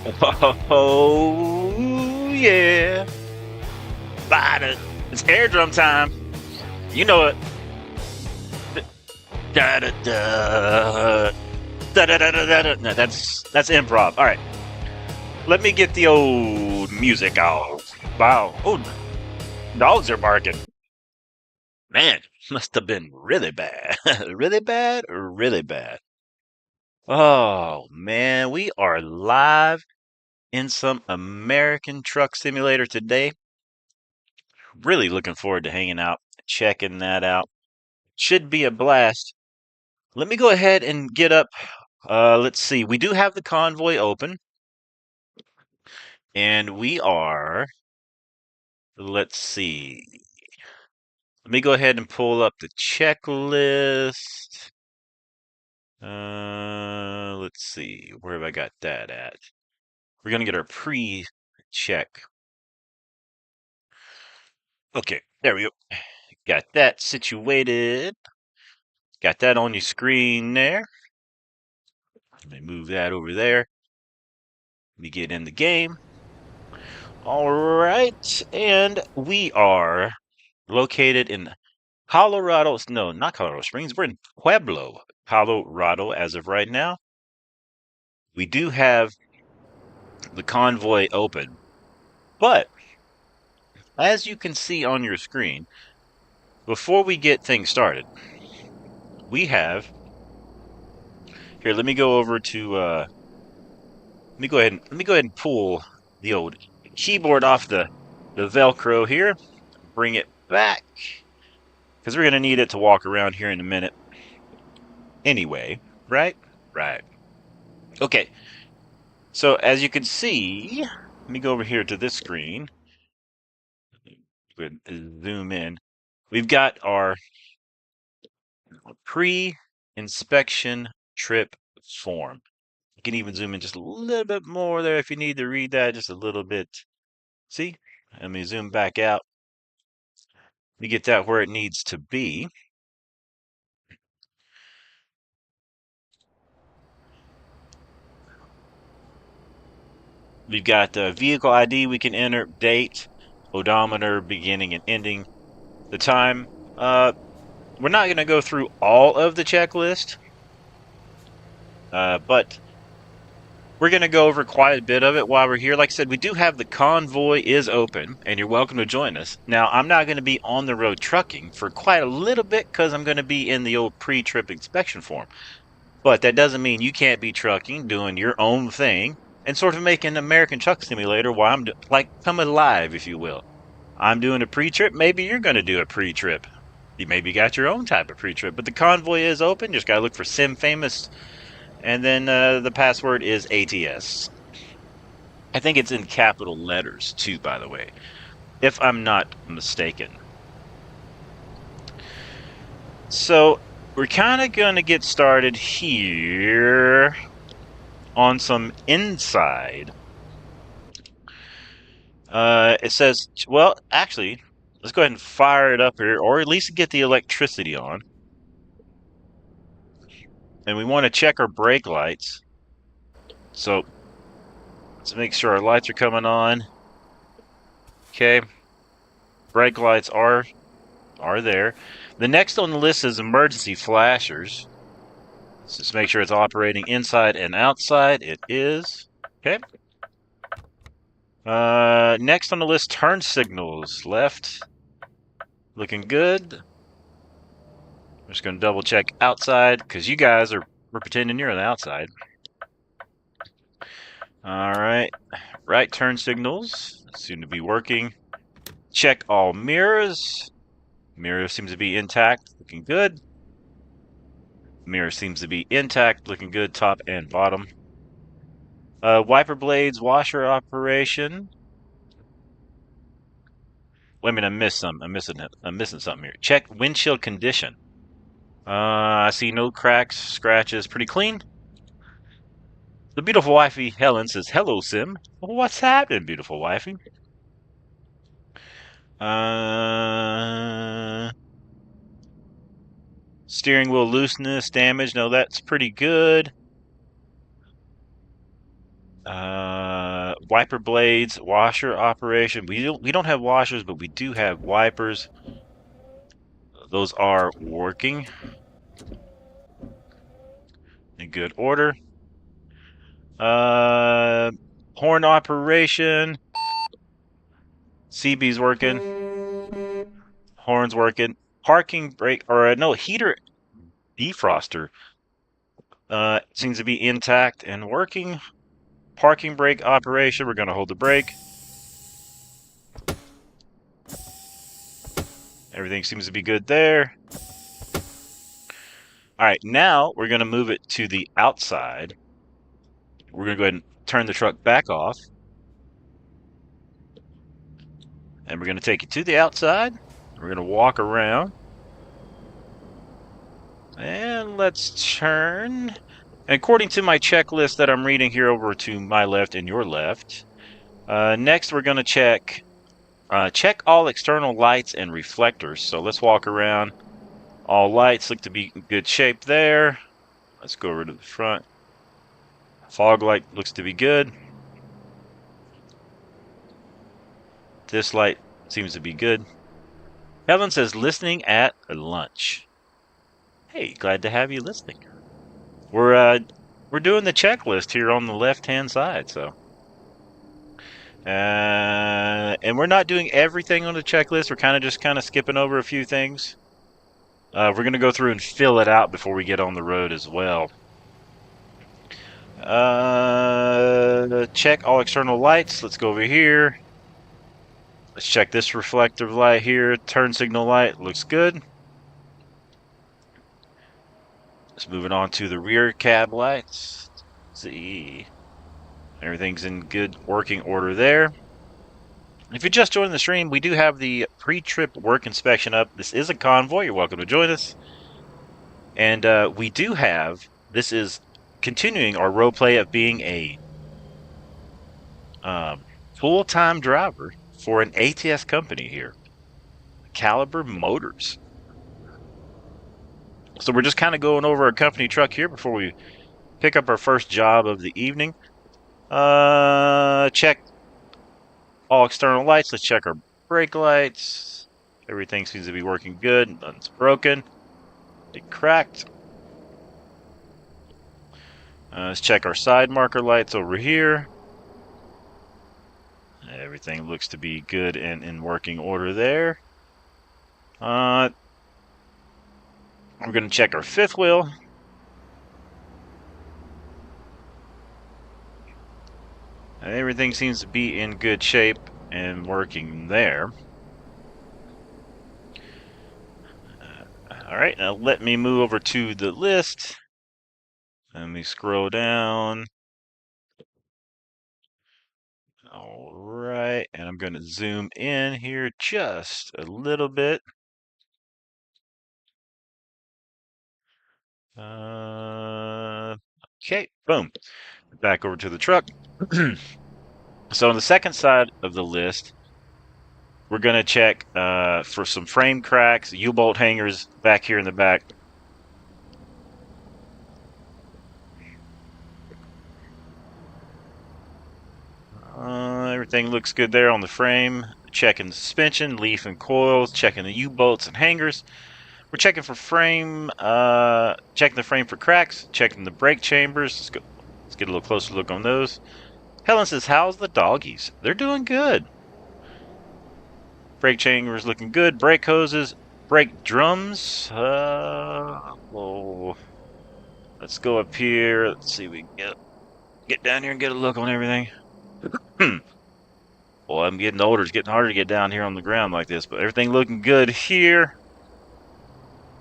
Oh yeah. Bada. It's air drum time. You know it. Da da da. Da da da da da. No, that's improv. All right. Let me get the old music out. Wow. Oh, dogs are barking. Man, must have been really bad. Really bad or really bad? Oh man, we are live in some American Truck Simulator today. Really looking forward to hanging out, checking that out. Should be a blast. Let me go ahead and get up. Let's see. We do have the convoy open, and we are. Let's see. Let me go ahead and pull up the checklist. Let's see. Where have I got that at? We're gonna get our pre-check. Okay, there we go. Got that situated. Got that on your screen there. Let me move that over there. Let me get in the game. All right, and we are located in Colorado. No, not Colorado Springs. We're in Pueblo, Colorado as of right now. We do have the convoy open, but as you can see on your screen, before we get things started, we have here. Let me go over to. Let me go ahead and pull the old keyboard off the Velcro here. Bring it back because we're gonna need it to walk around here in a minute. Anyway, right? Right. Okay. So as you can see, let me go over here to this screen. Zoom in. We've got our pre-inspection trip form. You can even zoom in just a little bit more there if you need to read that just a little bit. See? Let me zoom back out. Let me get that where it needs to be. We've got vehicle ID we can enter, date, odometer, beginning and ending, the time. We're not going to go through all of the checklist, but we're going to go over quite a bit of it while we're here. Like I said, we do have the convoy is open, and you're welcome to join us. Now, I'm not going to be on the road trucking for quite a little bit because I'm going to be in the old pre-trip inspection form. But that doesn't mean you can't be trucking, doing your own thing, and sort of making an American Truck Simulator while I'm like coming live, if you will. I'm doing a pre-trip. Maybe you're going to do a pre-trip. You maybe got your own type of pre-trip, but the convoy is open. Just got to look for simfamous, and then the password is ATS. I think it's in capital letters too, by the way, if I'm not mistaken. So we're kind of going to get started here on some inside. It says, well, actually, let's go ahead and fire it up here, or at least get the electricity on. And we want to check our brake lights. So let's make sure our lights are coming on. Okay. Brake lights are there. The next on the list is emergency flashers. Let's just make sure it's operating inside and outside. It is. Okay. Next on the list, turn signals. Left. Looking good. I'm just going to double check outside because you guys we're pretending you're on the outside. All right. Right turn signals seem to be working. Check all mirrors. Mirror seems to be intact. Looking good. Mirror seems to be intact. Looking good top and bottom. Wiper blades, washer operation. Wait a minute, I missed some. I'm missing something here. Check windshield condition. I see no cracks, scratches, pretty clean. The beautiful wifey Helen says, "Hello, Sim. What's happening, beautiful wifey?" Steering wheel looseness, damage. No, that's pretty good. wiper blades, washer operation. We don't have washers, but we do have wipers. Those are working in good order. Horn operation. CB's working. Horns working. Parking brake, or no, heater defroster seems to be intact and working. Parking brake operation. We're going to hold the brake. Everything seems to be good there. All right, now we're going to move it to the outside. We're going to go ahead and turn the truck back off. And we're going to take it to the outside. We're going to walk around. And let's turn. And according to my checklist that I'm reading here over to my left and your left, next we're going to check all external lights and reflectors. So let's walk around. All lights look to be in good shape there. Let's go over to the front. Fog light looks to be good. This light seems to be good. Helen says listening at lunch. Hey, glad to have you listening. We're doing the checklist here on the left-hand side, so. And we're not doing everything on the checklist. We're just skipping over a few things. We're going to go through and fill it out before we get on the road as well. Check all external lights. Let's go over here. Let's check this reflective light here. Turn signal light looks good. Let's move it on to the rear cab lights. Let's see. Everything's in good working order there. If you just joined the stream, we do have the pre-trip work inspection up. This is a convoy. You're welcome to join us. And we do have, this is continuing our role play of being a full-time driver for an ATS company here, Caliber Motors. So we're just kind of going over our company truck here before we pick up our first job of the evening. Check all external lights. Let's check our brake lights. Everything seems to be working good. Nothing's broken. It cracked. Let's check our side marker lights over here. Everything looks to be good and in working order there. We're going to check our fifth wheel. Everything seems to be in good shape and working there. All right, now let me move over to the list. Let me scroll down. All right, and I'm going to zoom in here just a little bit. Okay, boom. Back over to the truck. So on the second side of the list, we're going to check for some frame cracks, U-bolt hangers back here in the back. Everything looks good there on the frame. Checking the suspension, leaf and coils, checking the U-bolts and hangers. We're checking for frame, checking the frame for cracks, checking the brake chambers. Let's get a little closer look on those. Helen says, how's the doggies? They're doing good. Brake chambers looking good. Brake hoses, brake drums. Well, let's go up here. Let's see if we can get down here and get a look on everything. Well, I'm getting older. It's getting harder to get down here on the ground like this, but everything looking good here.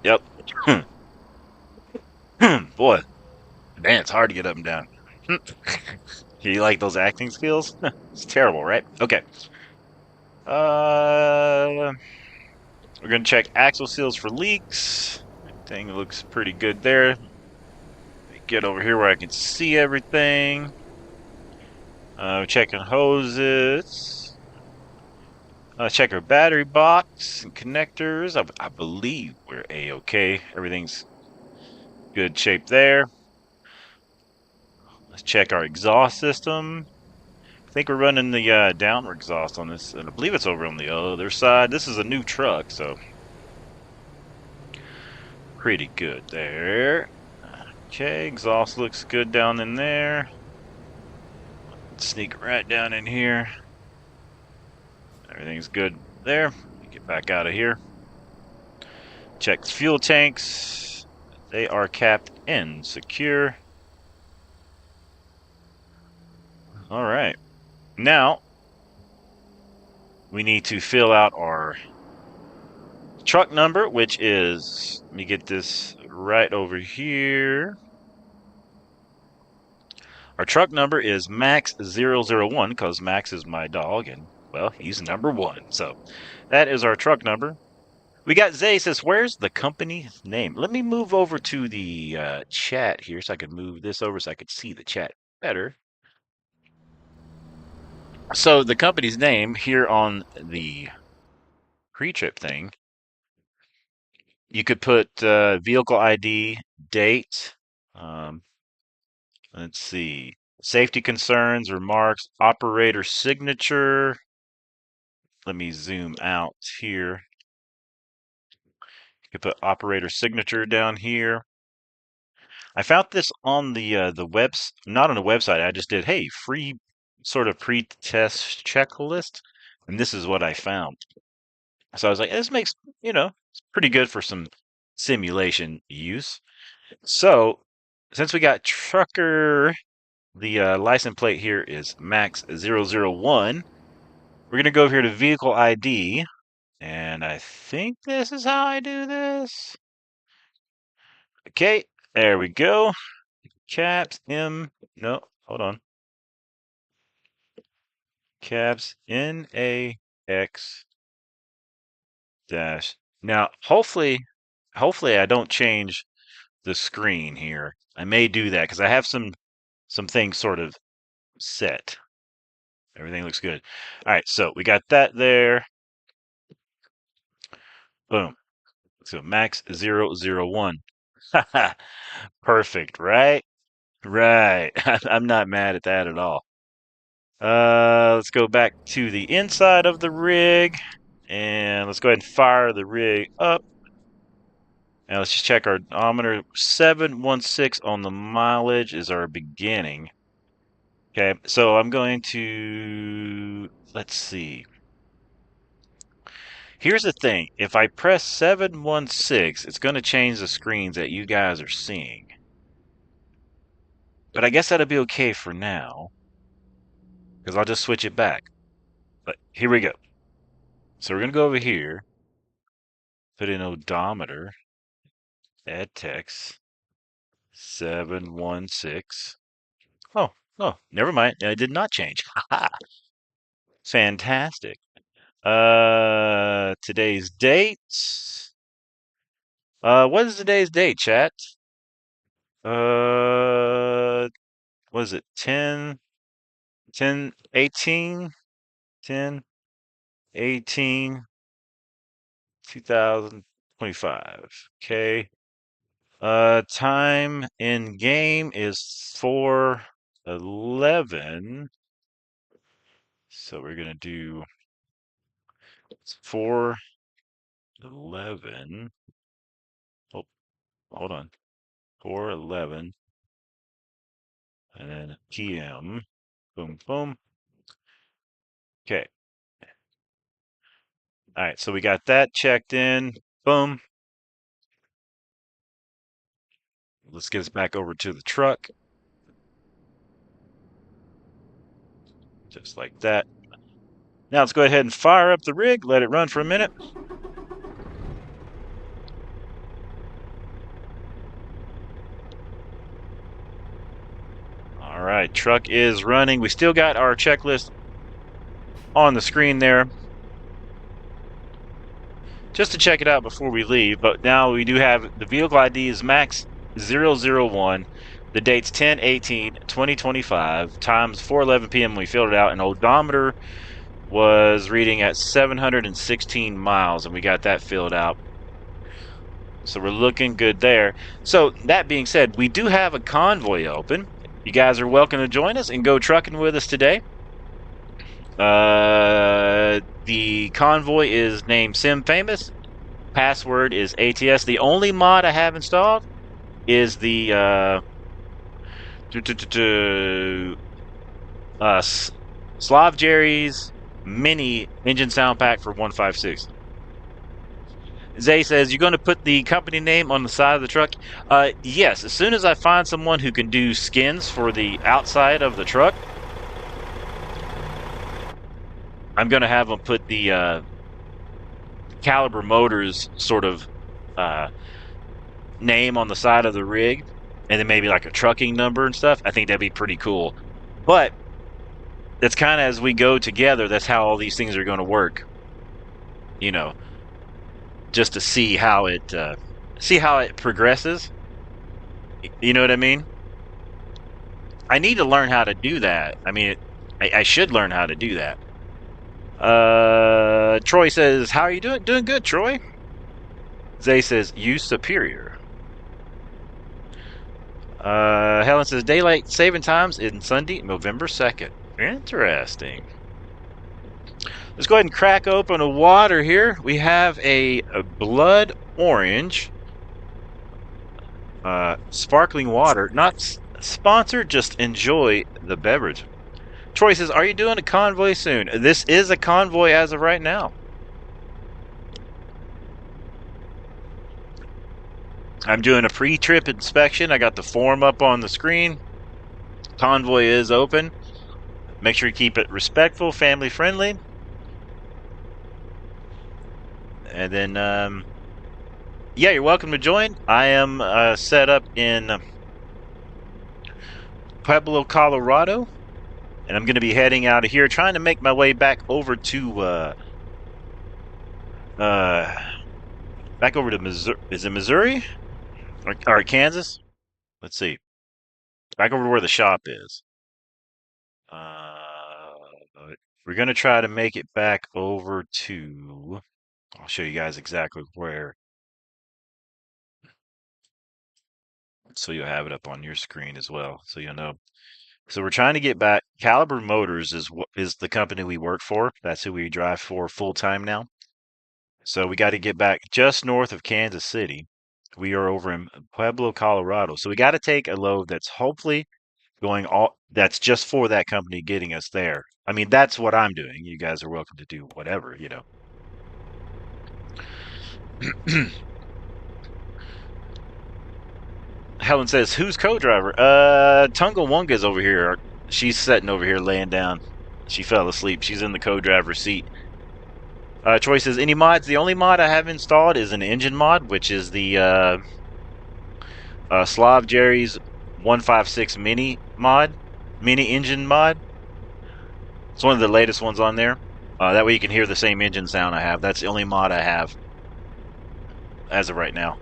Yep. Boy, man, it's hard to get up and down. You like those acting skills? It's terrible, right? Okay. We're gonna check axle seals for leaks. Everything looks pretty good there. Get over here where I can see everything. Checking hoses. Check our battery box and connectors. I believe we're A-okay. Everything's good shape there. Let's check our exhaust system. think we're running the downward exhaust on this, and I believe it's over on the other side. This is a new truck, so pretty good there. Okay, exhaust looks good down in there. Let's sneak right down in here. Everything's good there. Get back out of here. Check the fuel tanks. They are capped and secure. All right. Now, we need to fill out our truck number, which is, let me get this right over here. Our truck number is Max001, because Max is my dog, and, well, he's number 1. So that is our truck number. We got Zay says, where's the company name? Let me move over to the chat here so I can move this over so I could see the chat better. So the company's name here on the pre-trip thing, you could put vehicle ID, date, let's see, safety concerns, remarks, operator signature. Let me zoom out here. You could put operator signature down here. I found this on the webs, not on the website. I just did, hey, free sort of pre-test checklist, and this is what I found. So I was like, this makes, it's pretty good for some simulation use. So since we got trucker, the license plate here is Max001. We're going to go over here to vehicle ID, and I think this is how I do this. Okay, there we go. Caps no, hold on. Caps NAX dash. Now, hopefully I don't change the screen here. I may do that because I have some things sort of set. Everything looks good. All right, so we got that there. Boom. So Max001. Perfect, right? Right. I'm not mad at that at all. Let's go back to the inside of the rig, and let's go ahead and fire the rig up. Now let's just check our odometer. 716 on the mileage is our beginning. Okay, so I'm going to, let's see. Here's the thing. If I press 716, it's going to change the screens that you guys are seeing. But I guess that'll be okay for now, because I'll just switch it back. But here we go. So we're going to go over here, put in odometer, add text, 716. Oh, never mind. It did not change. Fantastic. Today's date. What is today's date, chat? What is it? 10, 18, 2025. Okay. Time in game is 4:11. So we're gonna do 4:11. Oh, hold on. 4:11, and then PM. Boom, boom. Okay. All right, so we got that checked in. Boom. Let's get us back over to the truck. Just like that. Now let's go ahead and fire up the rig, let it run for a minute. All right, truck is running. We still got our checklist on the screen there, just to check it out before we leave. But now we do have the vehicle ID is Max001. The date's 10/18/2025. Time's 4:11 p.m. We filled it out, and odometer was reading at 716 miles, and we got that filled out. So we're looking good there. So that being said, we do have a convoy open. You guys are welcome to join us and go trucking with us today. The convoy is named simfamous. Password is ATS. The only mod I have installed is the Slav Jerry's mini engine sound pack for 156. Zay says, you're going to put the company name on the side of the truck? Yes, as soon as I find someone who can do skins for the outside of the truck, I'm going to have them put the Caliber Motors sort of uh, name on the side of the rig, and then maybe like a trucking number and stuff. I think that'd be pretty cool. But that's kind of as we go together, that's how all these things are going to work. You know, just to see how it progresses. You know what I mean? I need to learn how to do that. I mean, I should learn how to do that. Troy says, "How are you doing? Doing good, Troy." Zay says, "You superior." Helen says, "Daylight saving times in Sunday, November 2nd." Interesting. Let's go ahead and crack open a water here. We have a blood orange sparkling water. Not sponsored, just enjoy the beverage. Troy says, "Are you doing a convoy soon?" This is a convoy as of right now. I'm doing a pre-trip inspection. I got the form up on the screen. Convoy is open. Make sure you keep it respectful, family friendly. And then, yeah, you're welcome to join. I am set up in Pueblo, Colorado, and I'm going to be heading out of here, trying to make my way back over to Missouri. Is it Missouri or Kansas? Let's see. Back over to where the shop is. Uh, we're going to try to make it back over to. I'll show you guys exactly where, so you'll have it up on your screen as well, so you'll know. So we're trying to get back. Caliber Motors is the company we work for. That's who we drive for full time now. So we got to get back just north of Kansas City. We are over in Pueblo, Colorado. So we got to take a load that's hopefully going all. That's just for that company getting us there. I mean, that's what I'm doing. You guys are welcome to do whatever, you know. Helen says, "Who's co-driver?" Tunga Wonga's over here. She's sitting over here laying down. She fell asleep. She's in the co-driver seat. Troy says, "Any mods?" The only mod I have installed is an engine mod, which is the Slav Jerry's 156 mini engine mod. It's one of the latest ones on there. That way you can hear the same engine sound I have. That's the only mod I have as of right now.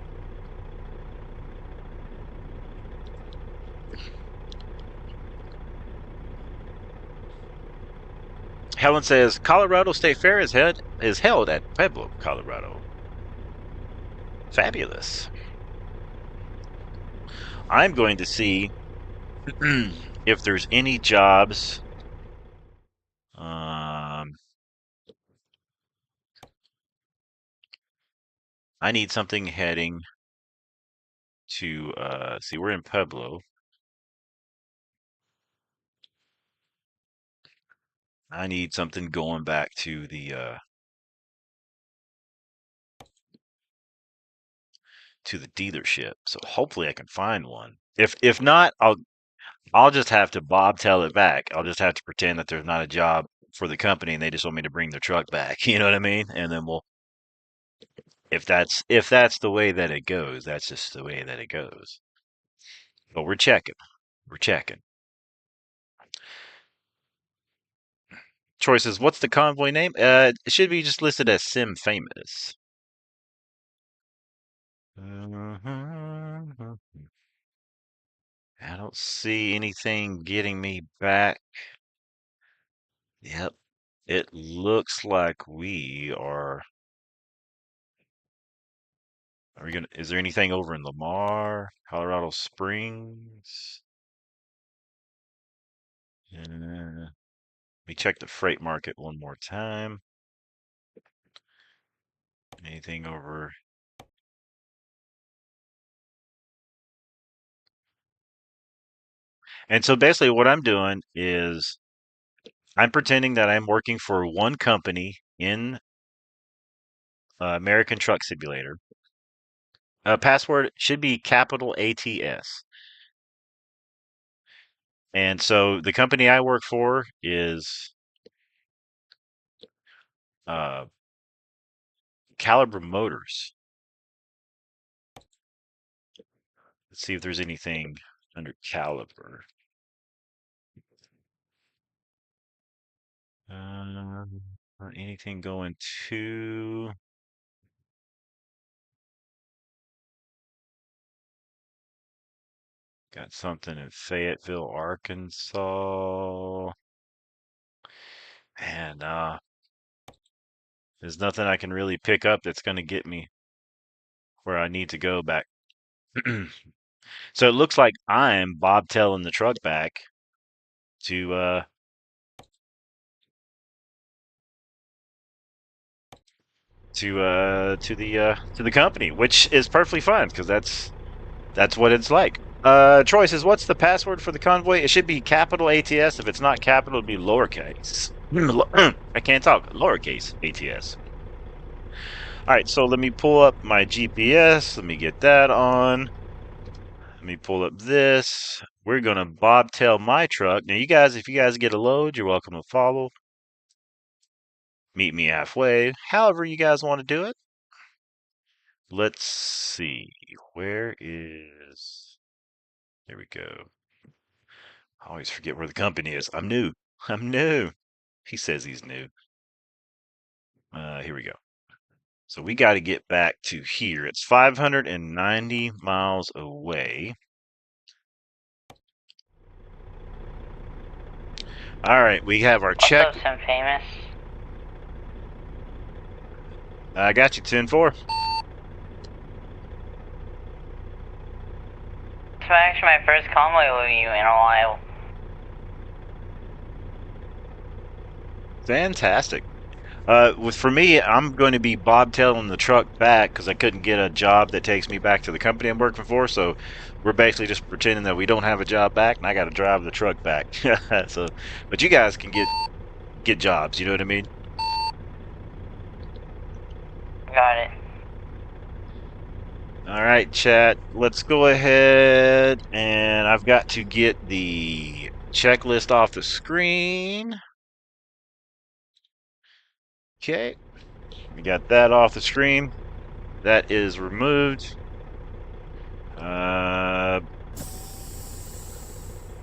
Helen says, "Colorado State Fair is held at Pueblo, Colorado." Fabulous. I'm going to see if there's any jobs. I need something heading to, see, we're in Pueblo. I need something going back to the dealership. So hopefully I can find one. If not, I'll just have to bobtail it back. I'll just have to pretend that there's not a job for the company and they just want me to bring their truck back. You know what I mean? And then we'll, if that's the way that it goes, that's just the way that it goes. But we're checking. We're checking. Troy says, "What's the convoy name?" It should be just listed as simfamous. I don't see anything getting me back. Yep. It looks like we are. Are we gonna? Is there anything over in Lamar, Colorado Springs? Let me check the freight market one more time. Anything over... And so basically what I'm doing is I'm pretending that I'm working for one company in American Truck Simulator. Password should be capital ATS. And so the company I work for is Caliber Motors. Let's see if there's anything under Caliber. Anything going to... Got something in Fayetteville, Arkansas. And there's nothing I can really pick up that's going to get me where I need to go back. So it looks like I'm bobtailing the truck back to the company, which is perfectly fine because that's what it's like. Troy says, "What's the password for the convoy?" It should be capital ATS. If it's not capital, it'll be lowercase. I can't talk. Lowercase ATS. All right, so let me pull up my GPS. Let me get that on. Let me pull up this. We're gonna bobtail my truck. Now, you guys, if you guys get a load, you're welcome to follow. Meet me halfway. However you guys want to do it. Let's see. Where is... There we go. I always forget where the company is. I'm new. I'm new. He says he's new. Here we go. So we got to get back to here. It's 590 miles away. All right, we have our check. What's up, simfamous? I got you, 10-4. It's actually my first convoy with you in a while. Fantastic. For me, I'm going to be bobtailing the truck back because I couldn't get a job that takes me back to the company I'm working for. So we're basically just pretending that we don't have a job back, and I got to drive the truck back. So, but you guys can get jobs. You know what I mean? Got it. All right, chat. Let's go ahead, and I've got to get the checklist off the screen. Okay, we got that off the screen. That is removed.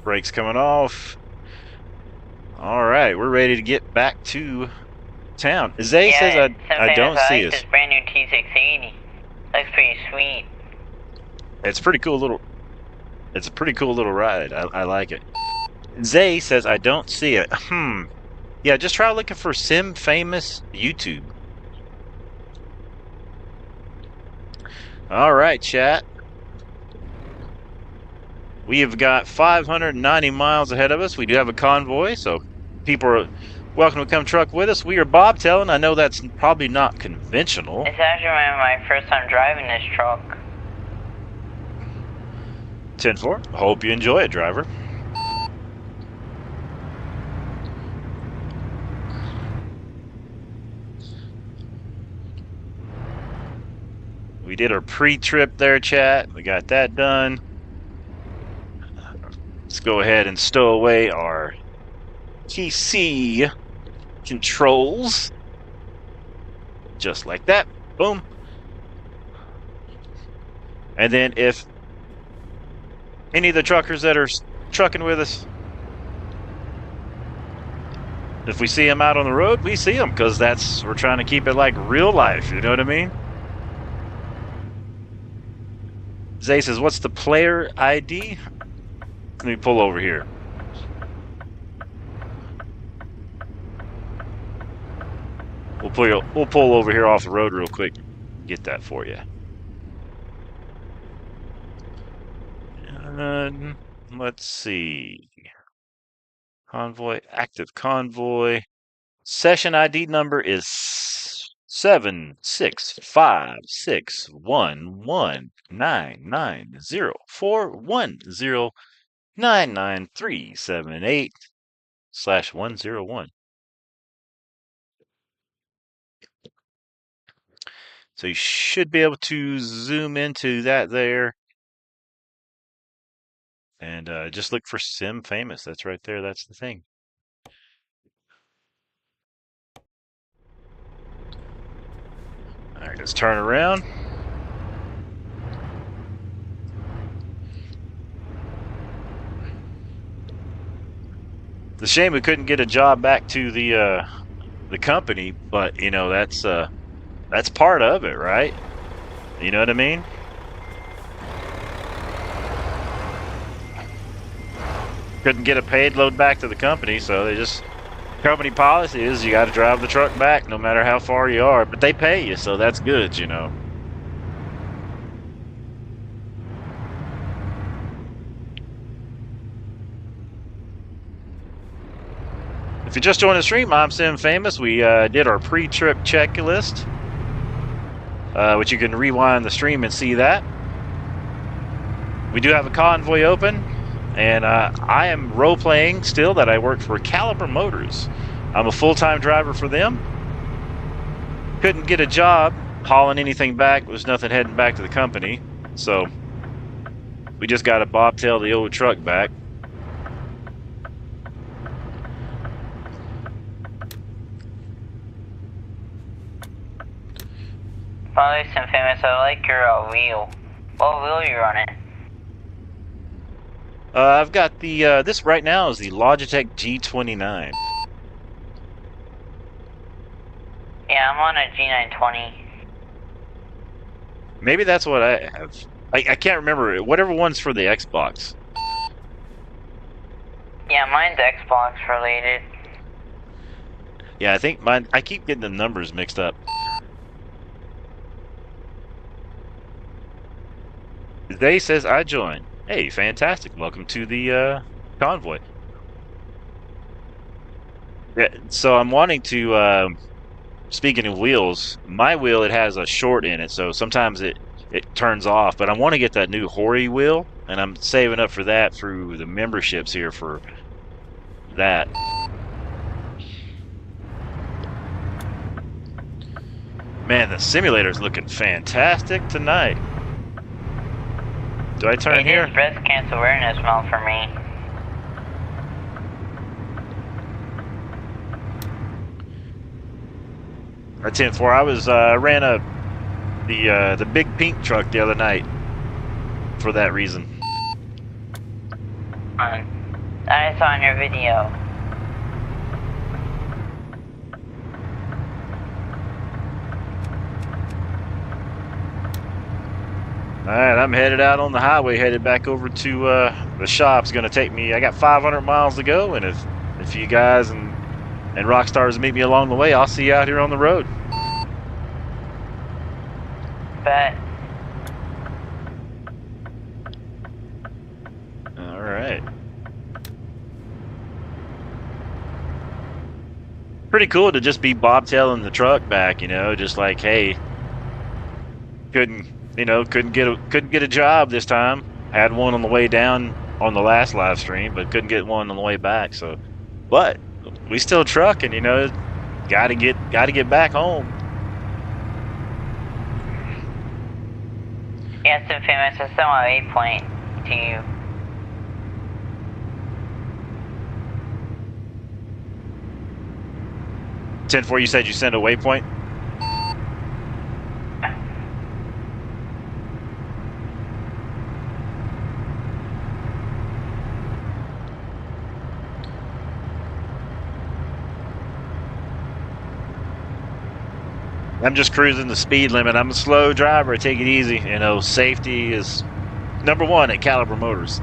Brakes coming off. All right, we're ready to get back to town. Zay says I don't see us. This brand new T680. Looks pretty sweet. It's pretty cool little. It's a pretty cool little ride. I like it. Zay says I don't see it. Yeah, just try looking for simfamous YouTube. All right, chat. We have got 590 miles ahead of us. We do have a convoy, so people are welcome to come truck with us. We are bobtailing. I know that's probably not conventional. It's actually my first time driving this truck. 10-4. Hope you enjoy it, driver. We did our pre-trip there, chat. We got that done. Let's go ahead and stow away our TC controls. Just like that. Boom. And then if any of the truckers that are trucking with us, if we see them out on the road, we see them because we're trying to keep it like real life. You know what I mean? Zay says, "What's the player ID?" Let me pull over here. We'll pull over here off the road real quick. Get that for you. Let's see. Convoy, active convoy. Session ID number is 76561199041099378/101. So you should be able to zoom into that there. And just look for simfamous. That's right there. That's the thing. All right, let's turn around. It's a shame we couldn't get a job back to the company, but you know that's part of it, right? You know what I mean? Couldn't get a paid load back to the company, so they just company policy is you got to drive the truck back no matter how far you are, but they pay you, so that's good, you know. If you just joined the stream, I'm simfamous. We did our pre-trip checklist, which you can rewind the stream and see that. We do have a convoy open, and I am role-playing still that I work for Caliber Motors. I'm a full-time driver for them. Couldn't get a job hauling anything back. There was nothing heading back to the company, so we just got to bobtail the old truck back. Probably simfamous. I like your wheel. What wheel are you running? I've got the this right now is the Logitech G29. Yeah, I'm on a G920. Maybe that's what I have. I can't remember. Whatever one's for the Xbox. Yeah, mine's Xbox related. Yeah, I think mine. I keep getting the numbers mixed up. They says I joined. Hey, fantastic! Welcome to the convoy. Yeah, so I'm wanting to. Speaking of wheels, my wheel it has a short in it, so sometimes it turns off. But I want to get that new Hori wheel, and I'm saving up for that through the memberships here for that. Man, the simulator's looking fantastic tonight. Do I turn here? It is breast cancer awareness month for me. At 10-4, I was ran the big pink truck the other night for that reason. I saw in your video. Alright, I'm headed out on the highway, headed back over to the shop. It's gonna take me, I got 500 miles to go, and if you guys and Rockstars meet me along the way, I'll see you out here on the road. Bet. Alright. Pretty cool to just be bobtailing the truck back, you know, just like, hey, couldn't get a job this time. Had one on the way down on the last live stream, but couldn't get one on the way back. So, but we still trucking, you know. Got to get back home. Yes, simfamous. I sent my waypoint to you. $10-4, you said you sent a waypoint? I'm just cruising the speed limit. I'm a slow driver. I take it easy. You know, safety is number one at Caliber Motors.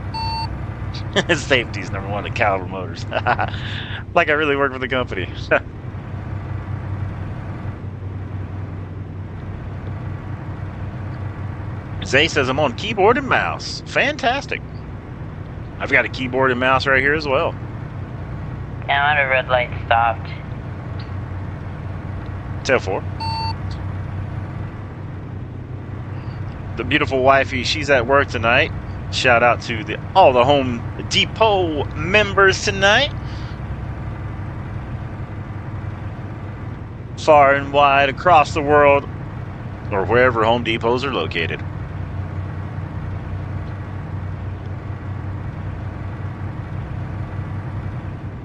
Safety is number one at Caliber Motors. Like I really work for the company. Zay says I'm on keyboard and mouse. Fantastic. I've got a keyboard and mouse right here as well. Yeah, I'm at a red light stopped. 10-4. The beautiful wifey, she's at work tonight. Shout out to all the Home Depot members tonight. Far and wide across the world, or wherever Home Depots are located.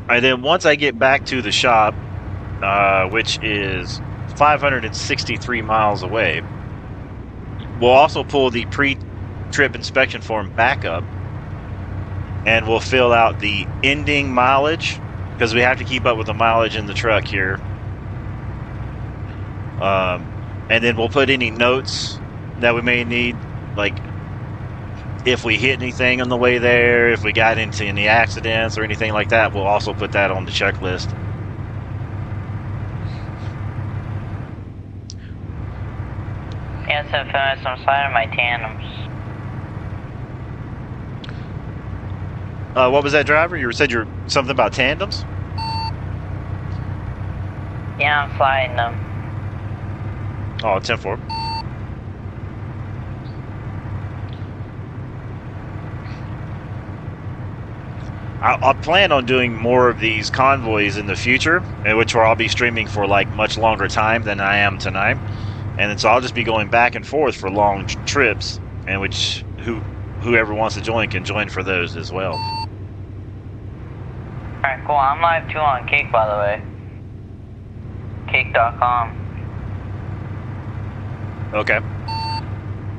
And then once I get back to the shop, which is 563 miles away, we'll also pull the pre-trip inspection form back up, and we'll fill out the ending mileage, because we have to keep up with the mileage in the truck here. And then we'll put any notes that we may need, like if we hit anything on the way there, if we got into any accidents or anything like that, we'll also put that on the checklist. Yes, I'm finished. I'm sliding my tandems. What was that, driver? You said you're something about tandems? Yeah, I'm sliding them. Oh, 10-4. I'll plan on doing more of these convoys in the future, in which I'll be streaming for like much longer time than I am tonight. And then so I'll just be going back and forth for long trips, and which whoever wants to join can join for those as well. Alright, cool. I'm live too on Cake, by the way. Cake.com. Okay.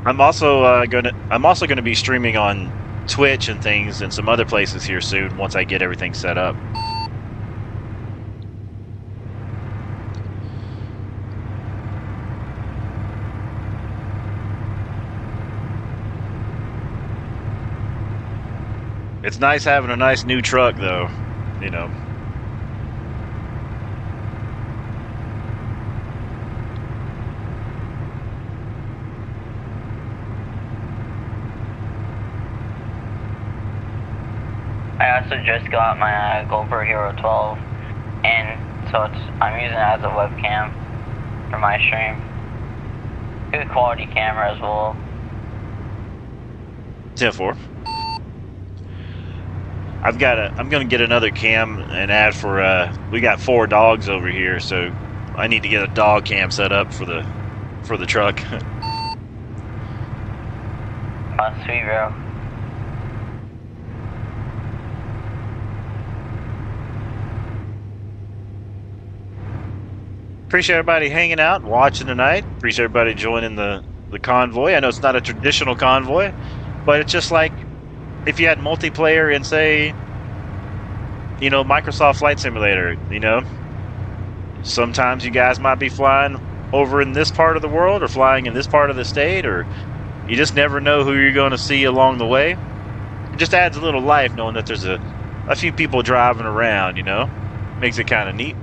I'm also gonna be streaming on Twitch and things and some other places here soon once I get everything set up. It's nice having a nice new truck though, you know. I also just got my GoPro Hero 12, and so I'm using it as a webcam for my stream. Good quality camera as well. 10-4. I'm gonna get another cam and add for we got 4 dogs over here, so I need to get a dog cam set up for the truck. Oh, sweet, bro. Appreciate everybody hanging out and watching tonight. Appreciate everybody joining the convoy. I know it's not a traditional convoy, but it's just like if you had multiplayer in, say, you know, Microsoft Flight Simulator, you know, sometimes you guys might be flying over in this part of the world or flying in this part of the state, or you just never know who you're going to see along the way. It just adds a little life knowing that there's a few people driving around, you know. Makes it kind of neat.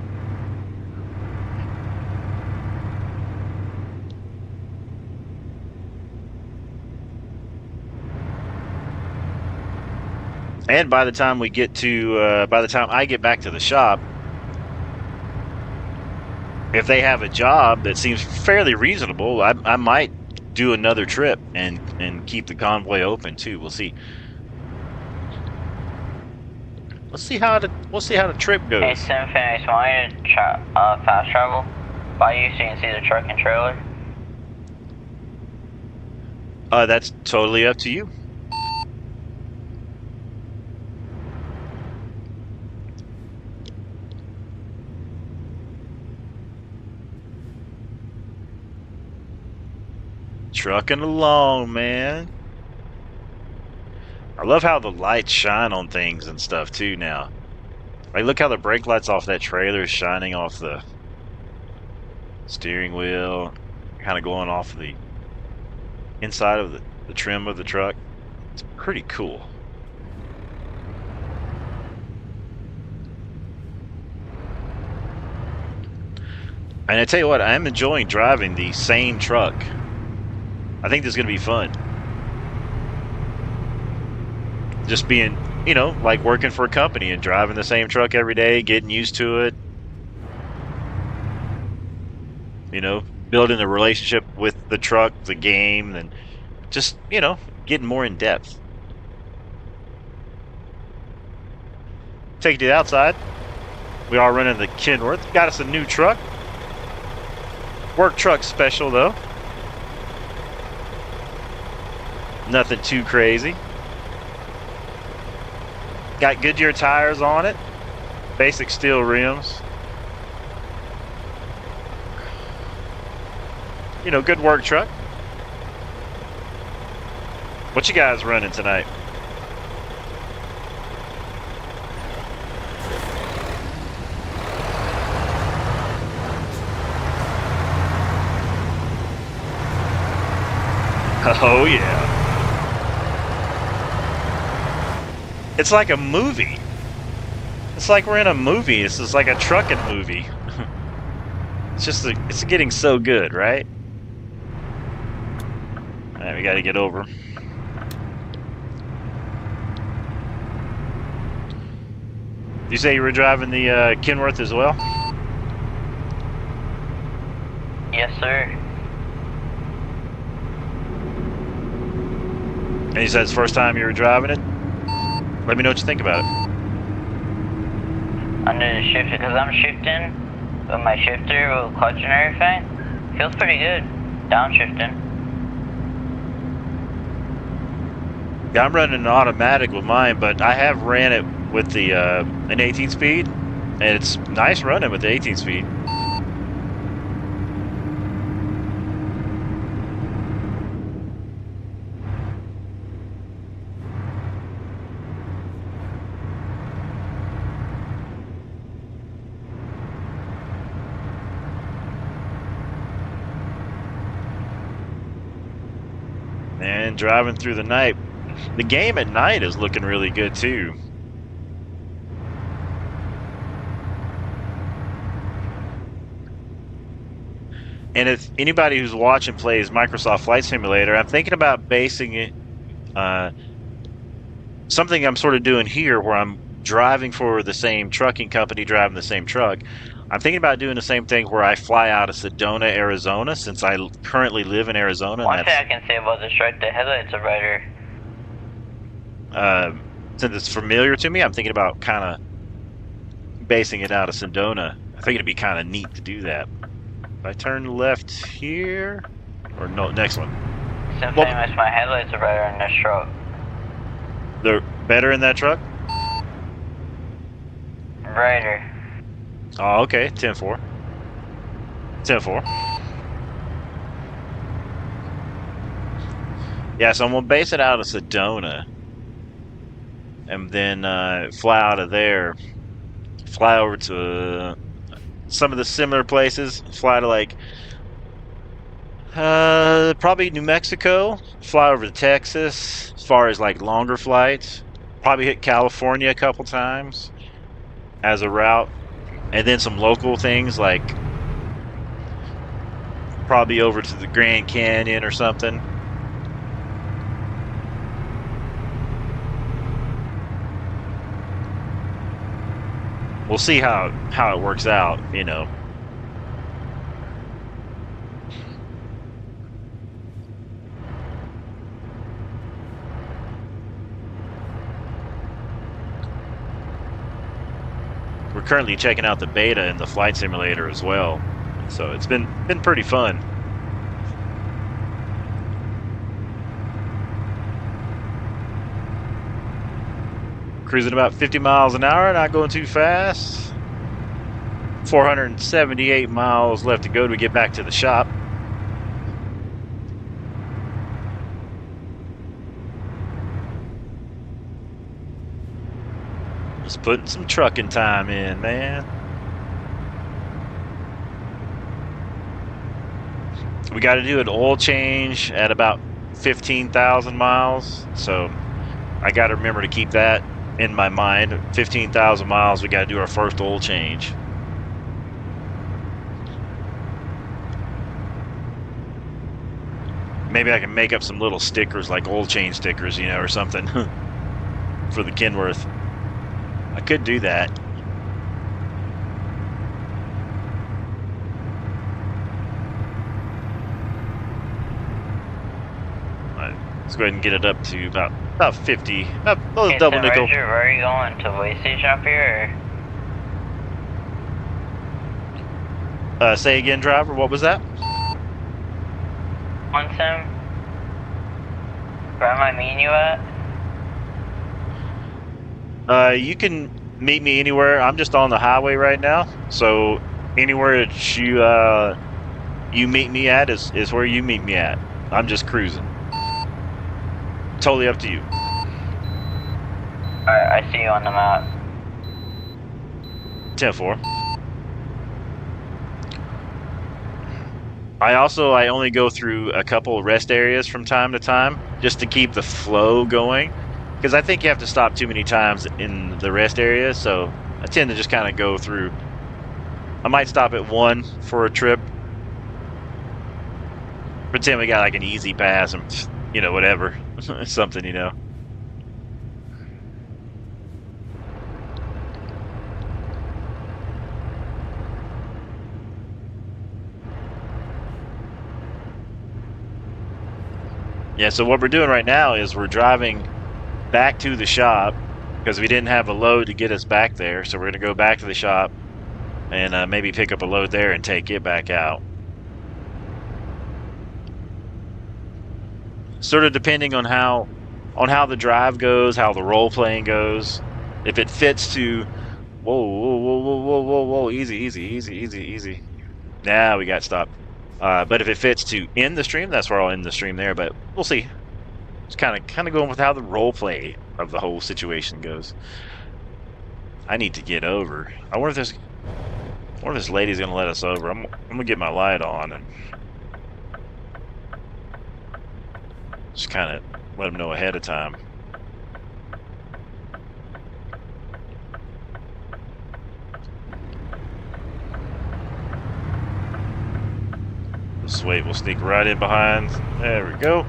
And by the time we get to, by the time I get back to the shop, if they have a job that seems fairly reasonable, I might do another trip and keep the convoy open too. We'll see. We'll see how the trip goes. Hey, simfamous, want you to fast travel by you so you can see the truck and trailer? That's totally up to you. Trucking along, man. I love how the lights shine on things and stuff too now. Like, look how the brake lights off that trailer is shining off the steering wheel, kind of going off the inside of the trim of the truck. It's pretty cool. And I tell you what, I'm enjoying driving the same truck. I think this is going to be fun. Just being you know, like working for a company and driving the same truck every day, getting used to it, you know, building a relationship with the truck, the game, and just, you know, getting more in depth. Take it to the outside. We are running the Kenworth. Got us a new truck. Work truck special, though. Nothing too crazy. Got Goodyear tires on it. Basic steel rims. You know, good work truck. What you guys running tonight? Oh, yeah. It's like a movie. It's like we're in a movie. This is like a trucking movie. It's getting so good, right? All right, we got to get over. You say you were driving the Kenworth as well? Yes, sir. And you said it's the first time you were driving it? Let me know what you think about it. Under the shifter, because I'm shifting with my shifter with clutch and everything. Feels pretty good. Downshifting. Yeah, I'm running an automatic with mine, but I have ran it with the an 18 speed, and it's nice running with the 18 speed. And driving through the night. The game at night is looking really good too. And if anybody who's watching plays Microsoft Flight Simulator, I'm thinking about basing it, something I'm sort of doing here where I'm driving for the same trucking company, driving the same truck. I'm thinking about doing the same thing where I fly out of Sedona, Arizona, since I currently live in Arizona. One thing I can say about this truck, the headlights are brighter. Since it's familiar to me, I'm thinking about kind of basing it out of Sedona. I think it'd be kind of neat to do that. If I turn left here, or no, next one. Simfamous, my headlights are brighter in this truck. They're better in that truck? Brighter. Oh, okay, 10-4. 10-4. Yeah, so I'm going to base it out of Sedona. And then fly out of there. Fly over to some of the similar places. Fly to like probably New Mexico. Fly over to Texas as far as like longer flights. Probably hit California a couple times as a route. And then some local things like probably over to the Grand Canyon or something. We'll see how it works out, you know. We're currently checking out the beta in the flight simulator as well. So it's been pretty fun. Cruising about 50 miles an hour, not going too fast. 478 miles left to go to get back to the shop. Just putting some trucking time in, man. We got to do an oil change at about 15,000 miles. So I got to remember to keep that in my mind. 15,000 miles, we got to do our first oil change. Maybe I can make up some little stickers like oil change stickers, you know, or something. for the Kenworth. I could do that. Let's go ahead and get it up to about 50. About double nickel. Roger, where are you going? To the way station up here? Say again, driver. What was that? On Sim? Where am I meeting you at? You can meet me anywhere. I'm just on the highway right now, so anywhere that you meet me at is where you meet me at. I'm just cruising. Totally up to you. Alright, I see you on the map. 10-4. I only go through a couple rest areas from time to time just to keep the flow going, because I think you have to stop too many times in the rest area, so I tend to just kind of go through. I might stop at one for a trip. Pretend we got like an easy pass and, you know, whatever. Something, you know. Yeah, so what we're doing right now is we're driving back to the shop because we didn't have a load to get us back there. So we're going to go back to the shop and maybe pick up a load there and take it back out. Sort of depending on how the drive goes, how the role playing goes. If it fits to, whoa, easy. Now we got stopped. But if it fits to end the stream, that's where I'll end the stream there. But we'll see. Just kind of going with how the role play of the whole situation goes. I need to get over. I wonder if this lady's gonna let us over. I'm gonna get my light on and just kind of let them know ahead of time. Let's wait. We'll sneak right in behind. There we go.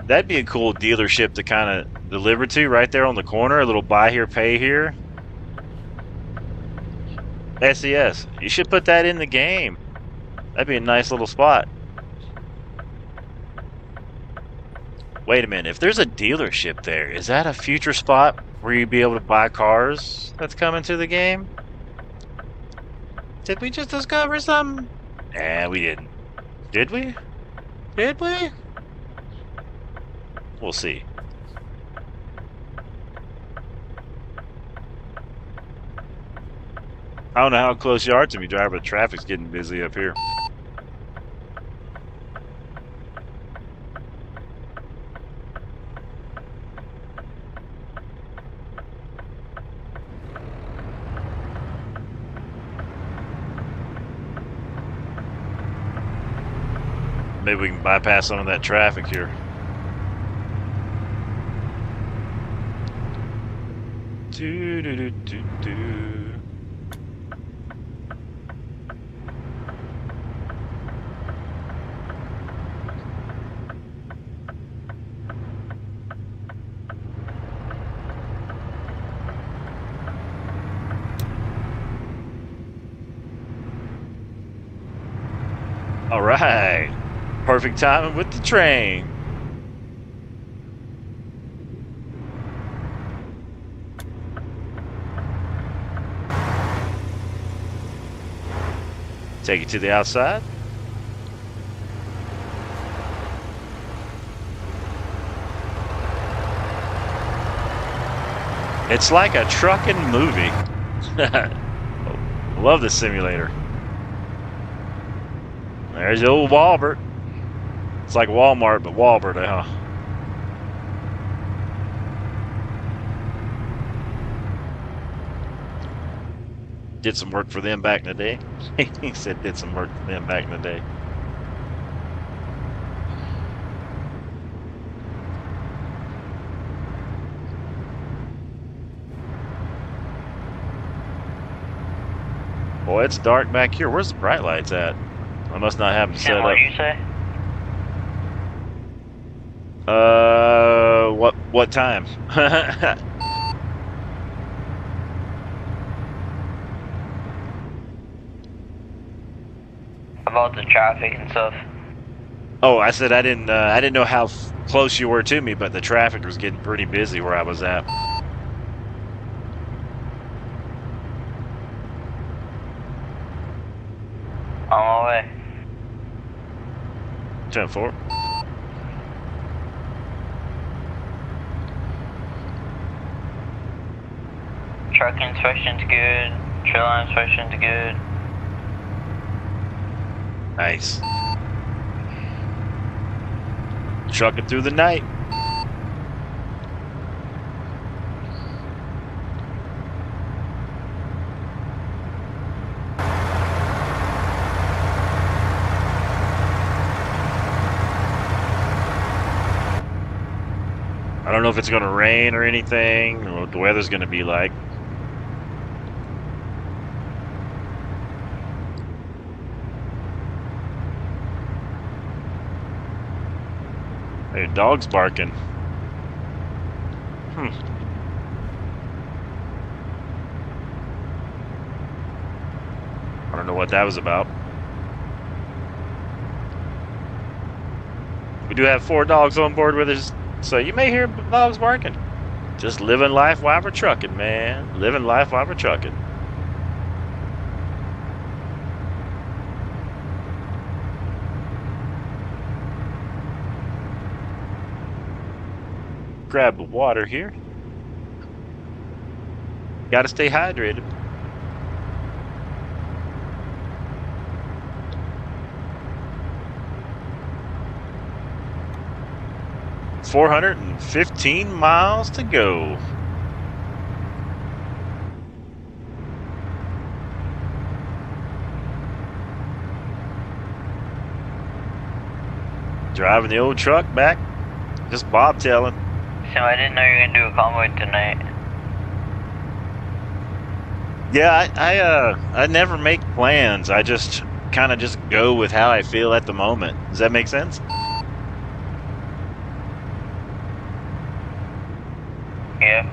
That'd be a cool dealership to kind of deliver to right there on the corner. A little buy here, pay here. SES. You should put that in the game. That'd be a nice little spot. Wait a minute. If there's a dealership there, is that a future spot where you'd be able to buy cars that's coming to the game? Did we just discover some? Nah, we didn't. Did we? Did we? We'll see. I don't know how close you are to me, driver, but traffic's getting busy up here. Maybe we can bypass some of that traffic here. Do. All right. Perfect timing with the train. Take it to the outside. It's like a trucking movie. Love this simulator. There's the old Walbert. It's like Walmart, but Walbert, huh? Did some work for them back in the day. He said did some work for them back in the day. Boy, it's dark back here. Where's the bright lights at? I must not have them Sim, set what up. did you say? What time? About the traffic and stuff. Oh, I said I didn't know how close you were to me, but the traffic was getting pretty busy where I was at. On my way. 10-4. Truck inspection's good. Trailer inspection's good. Nice. Trucking through the night. I don't know if it's going to rain or anything, or what the weather's going to be like. Hey, dog's barking. I don't know what that was about. We do have 4 dogs on board with us, so you may hear dogs barking. Just living life while we're trucking, man. Living life while we're trucking. Grab the water here. Gotta stay hydrated. $415 miles to go. Driving the old truck back, just bobtailing. Sim, I didn't know you were gonna do a convoy tonight. Yeah, I never make plans. I just kind of just go with how I feel at the moment. Does that make sense? Yeah.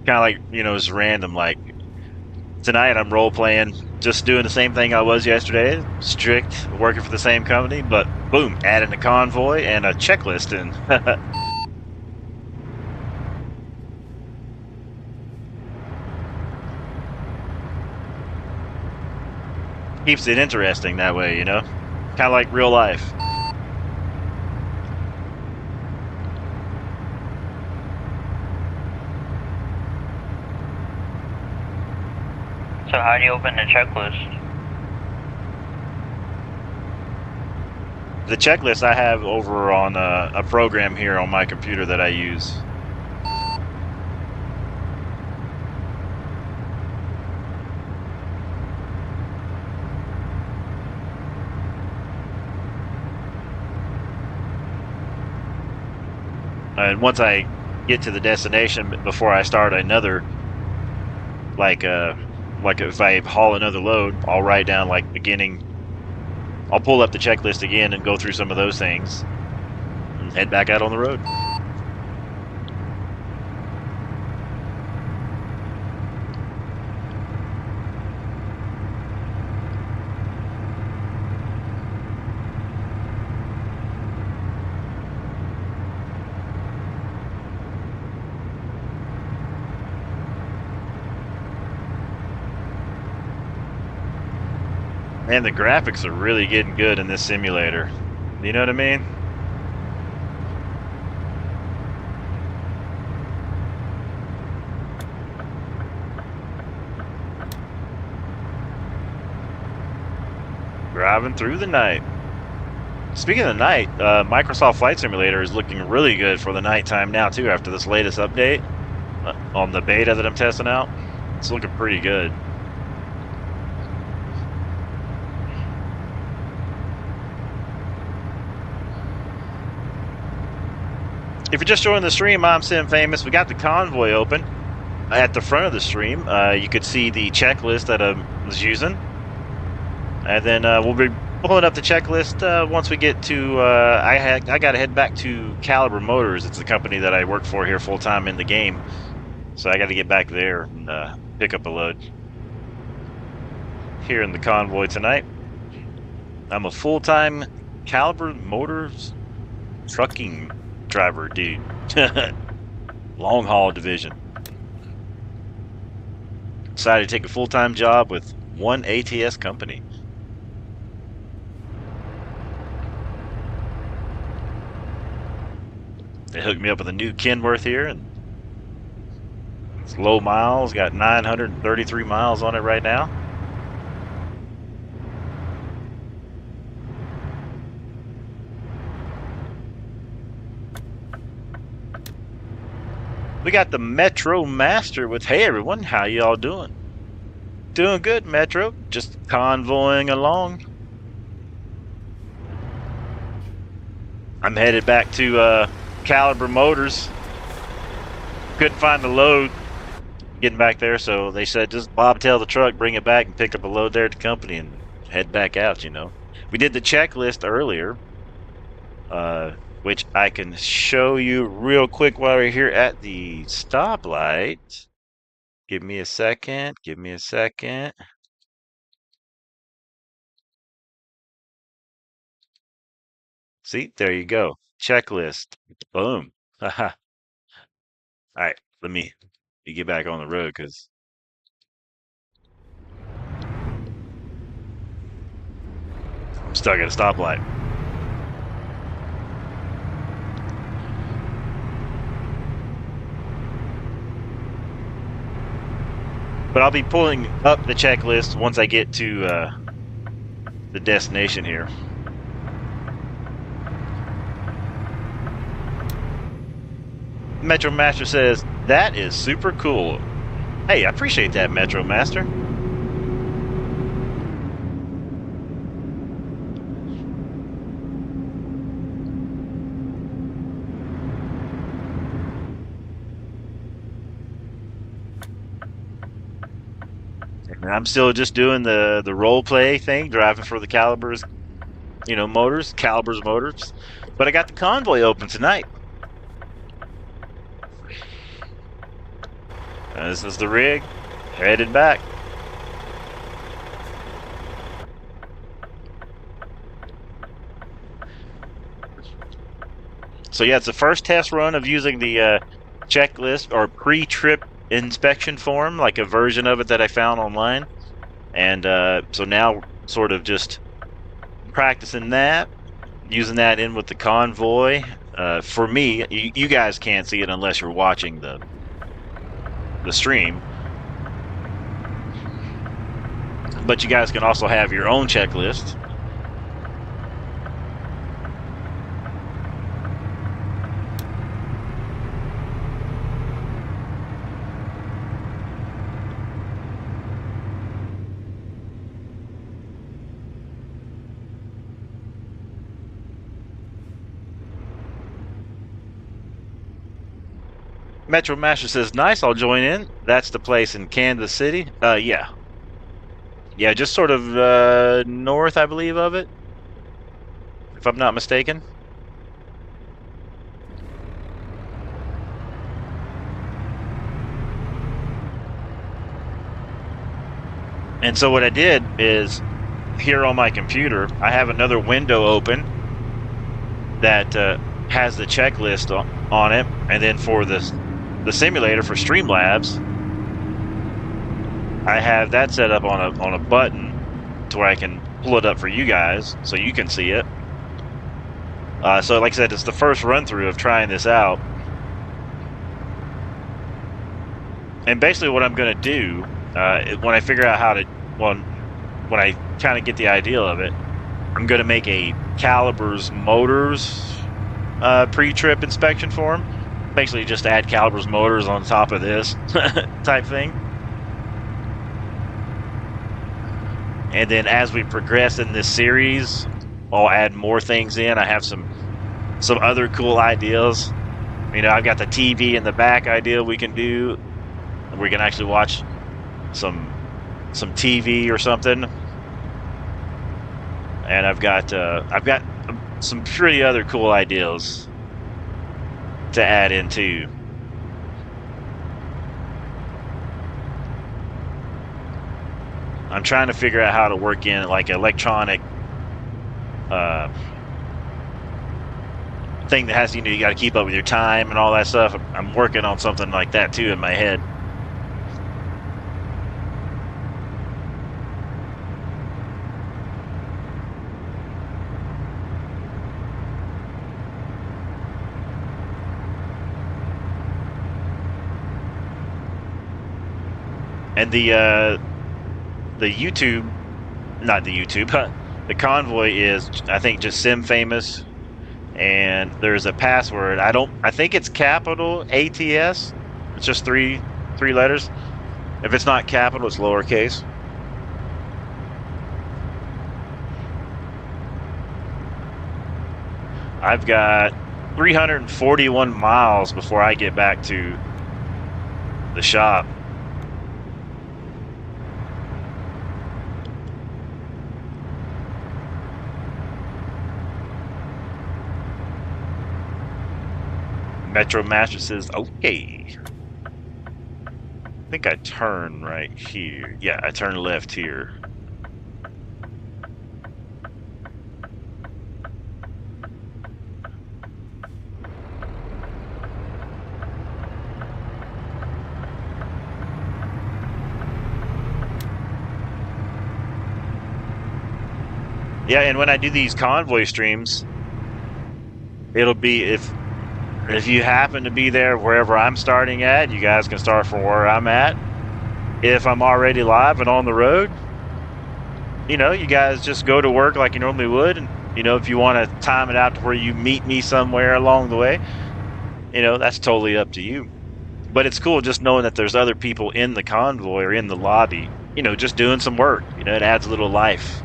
Kind of like, it's random. Like tonight I'm role playing, just doing the same thing I was yesterday. Strict, working for the same company, but boom, adding a convoy and a checklist in. Keeps it interesting that way, kind of like real life. So how do you open the checklist? The checklist I have over on a program here on my computer that I use. And once I get to the destination, before I start another, like if I haul another load, I'll write down like beginning. I'll pull up the checklist again and go through some of those things and head back out on the road. And the graphics are really getting good in this simulator. You know what I mean? Driving through the night. Speaking of the night, Microsoft Flight Simulator is looking really good for the nighttime now too, after this latest update on the beta that I'm testing out. It's looking pretty good. If you're just joining the stream, I'm simfamous. We got the convoy open. at the front of the stream, you could see the checklist that I was using. And then we'll be pulling up the checklist once we get to. I got to head back to Caliber Motors. It's the company that I work for here full time in the game. So I got to get back there and pick up a load here in the convoy tonight. I'm a full-time Caliber Motors trucking driver, dude. Long haul division. Decided to take a full-time job with one ATS company. They hooked me up with a new Kenworth here, and it's low miles, got 933 miles on it right now. We got the Metro Master with, hey everyone, how y'all doing? Doing good, Metro. Just convoying along. I'm headed back to Caliber Motors. Couldn't find the load getting back there, so they said just bobtail the truck, bring it back, and pick up a load there at the company and head back out, you know. We did the checklist earlier, which I can show you real quick while we're here at the stoplight. Give me a second. Give me a second. See, there you go. Checklist. Boom. Haha. All right, let me get back on the road because I'm stuck at a stoplight. But I'll be pulling up the checklist once I get to the destination here. Metro Master says, that is super cool. Hey, I appreciate that, Metro Master. And I'm still just doing the role play thing, driving for the Calibers, you know, motors, Calibers Motors. But I got the convoy open tonight. This is the rig, headed back. So yeah, it's the first test run of using the checklist or pre-trip inspection form, like a version of it that I found online. And so now sort of just practicing that, using that in with the convoy. For me, you guys can't see it unless you're watching the stream. But you guys can also have your own checklist. Metro Master says, nice, I'll join in. That's the place in Kansas City. Yeah. Yeah, just sort of north, I believe, of it. If I'm not mistaken. And so what I did is, here on my computer, I have another window open that has the checklist on it. And then for the simulator for Streamlabs, I have that set up on a button to where I can pull it up for you guys so you can see it. So like I said, it's the first run through of trying this out. And basically what I'm going to do, when I figure out how to, when I kind of get the idea of it, I'm going to make a Caliber's Motors pre-trip inspection form. Basically just add Caliber's Motors on top of this type thing. And then as we progress in this series, I'll add more things in. I have some other cool ideas. You know, I've got the TV in the back idea we can do. We can actually watch some TV or something. And I've got some pretty other cool ideas to add in too. I'm trying to figure out how to work in like electronic thing that has, you got to keep up with your time and all that stuff. I'm working on something like that too in my head. And the YouTube, not the YouTube, the Convoy is, I think, just simfamous, and there's a password. I think it's capital ATS. It's just three letters. If it's not capital, it's lowercase. I've got 341 miles before I get back to the shop. Metro mattresses, okay. I think I turn right here. Yeah, I turn left here. Yeah, and when I do these convoy streams, it'll be if you happen to be there wherever I'm starting at, you guys can start from where I'm at. If I'm already live and on the road, you guys just go to work like you normally would. And, if you want to time it out to where you meet me somewhere along the way, that's totally up to you. But it's cool just knowing that there's other people in the convoy or in the lobby, just doing some work. It adds a little life.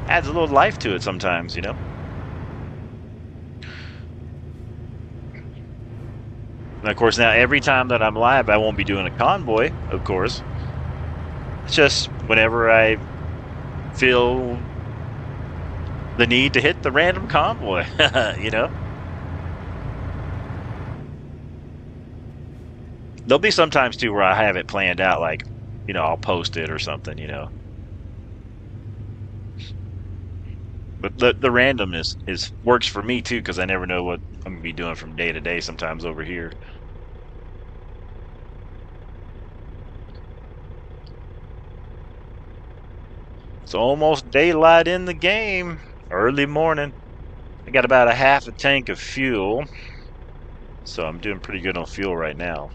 Adds a little life to it sometimes, And of course, now every time that I'm live, I won't be doing a convoy, of course. It's just whenever I feel the need to hit the random convoy, There'll be sometimes too where I have it planned out, like, I'll post it or something, But the randomness works for me too, because I never know what I'm gonna be doing from day to day sometimes over here. It's almost daylight in the game. Early morning. I got about a half a tank of fuel, so I'm doing pretty good on fuel right now.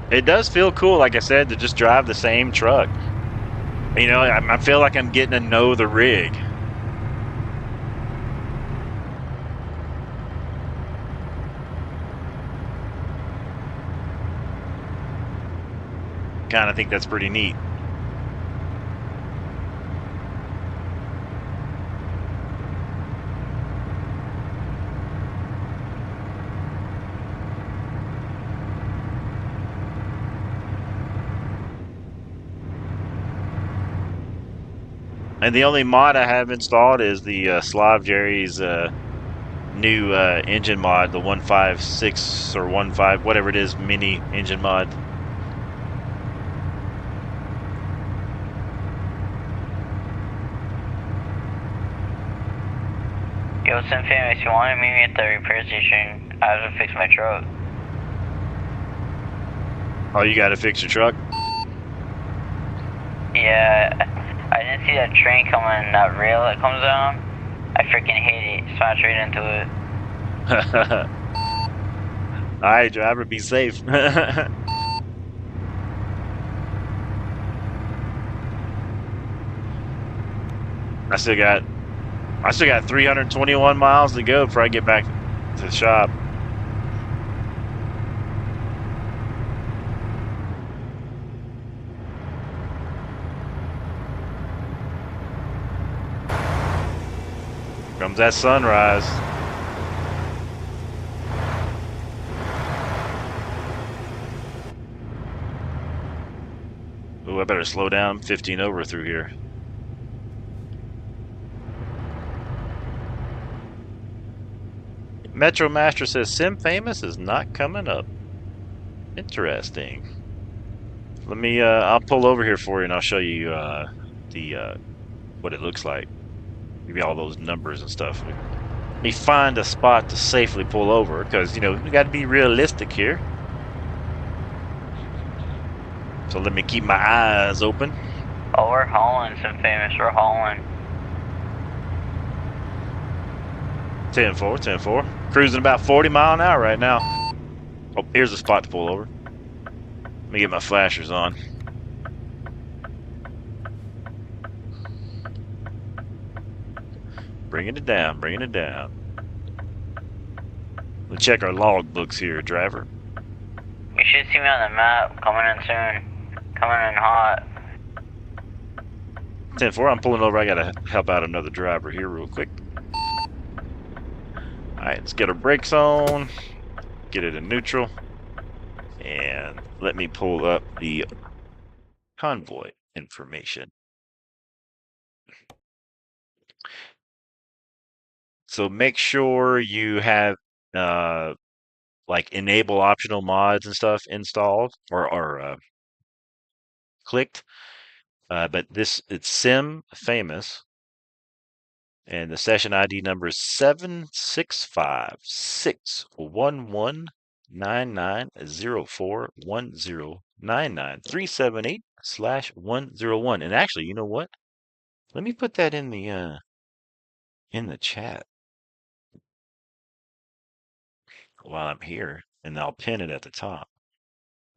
It does feel cool, like I said, to just drive the same truck. I feel like I'm getting to know the rig. Kind of think that's pretty neat. And the only mod I have installed is the Slav Jerry's new engine mod, the 156 or 15, whatever it is, mini engine mod. Yo, simfamous, you want to meet me at the repair station? I have to fix my truck. Oh, you got to fix your truck? Yeah, I didn't see that train coming, that rail that comes down. I freaking hate it. Smash right into it. Alright, driver, be safe. I still got 321 miles to go before I get back to the shop. Comes that sunrise. Oh, I better slow down. 15 over through here. Metro Master says simfamous is not coming up. Interesting. Let me I'll pull over here for you and I'll show you the what it looks like. Give you all those numbers and stuff. Let me find a spot to safely pull over because you know we got to be realistic here. So let me keep my eyes open. Oh, we're hauling simfamous. We're hauling. 10-4, 10-4. Cruising about 40 mile an hour right now. Oh, here's a spot to pull over. Let me get my flashers on. Bringing it down, bringing it down. Let's check our log books here, driver. You should see me on the map. Coming in soon. Coming in hot. 10-4, I'm pulling over. I gotta help out another driver here real quick. Alright, let's get our brakes on. Get it in neutral. And let me pull up the convoy information. So make sure you have like enable optional mods and stuff installed or clicked. But it's simfamous, and the session ID number is 765-611-9904-1099-378/101. And actually, you know what? Let me put that in the chat while I'm here, and I'll pin it at the top.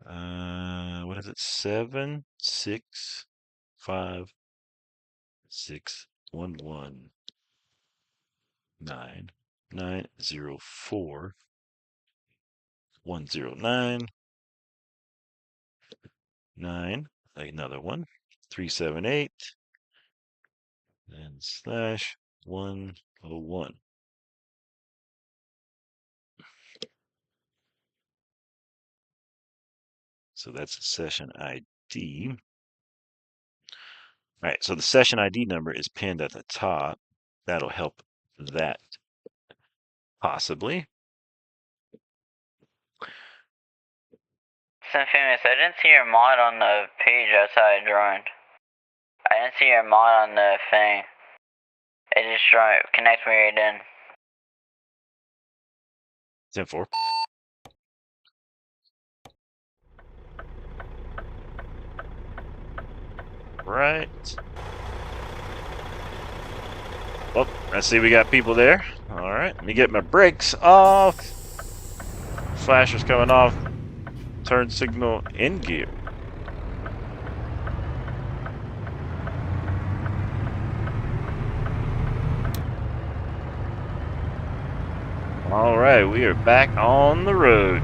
What is it? 765-611-9904-109-9. Another one. 378 and /101. So that's the session ID. All right, so the session ID number is pinned at the top. That'll help that possibly. Simfamous, I didn't see your mod on the page outside I joined. I didn't see your mod on the thing. It just connects me right in. 10-4. Right. Oh, I see we got people there. All right, let me get my brakes off. Flashers coming off. Turn signal in gear. All right, we are back on the road.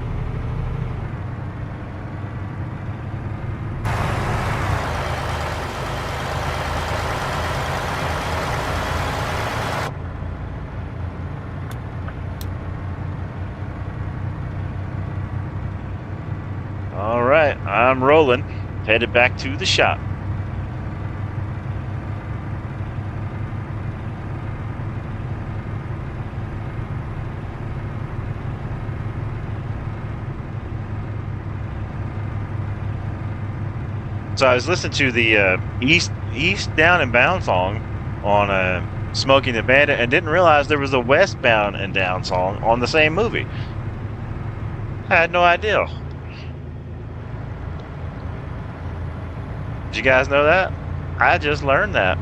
All right, I'm rolling. Headed back to the shop. So I was listening to the East Down and Bound song on Smoking the Bandit and didn't realize there was a Westbound and Down song on the same movie. I had no idea. Did you guys know that? I just learned that.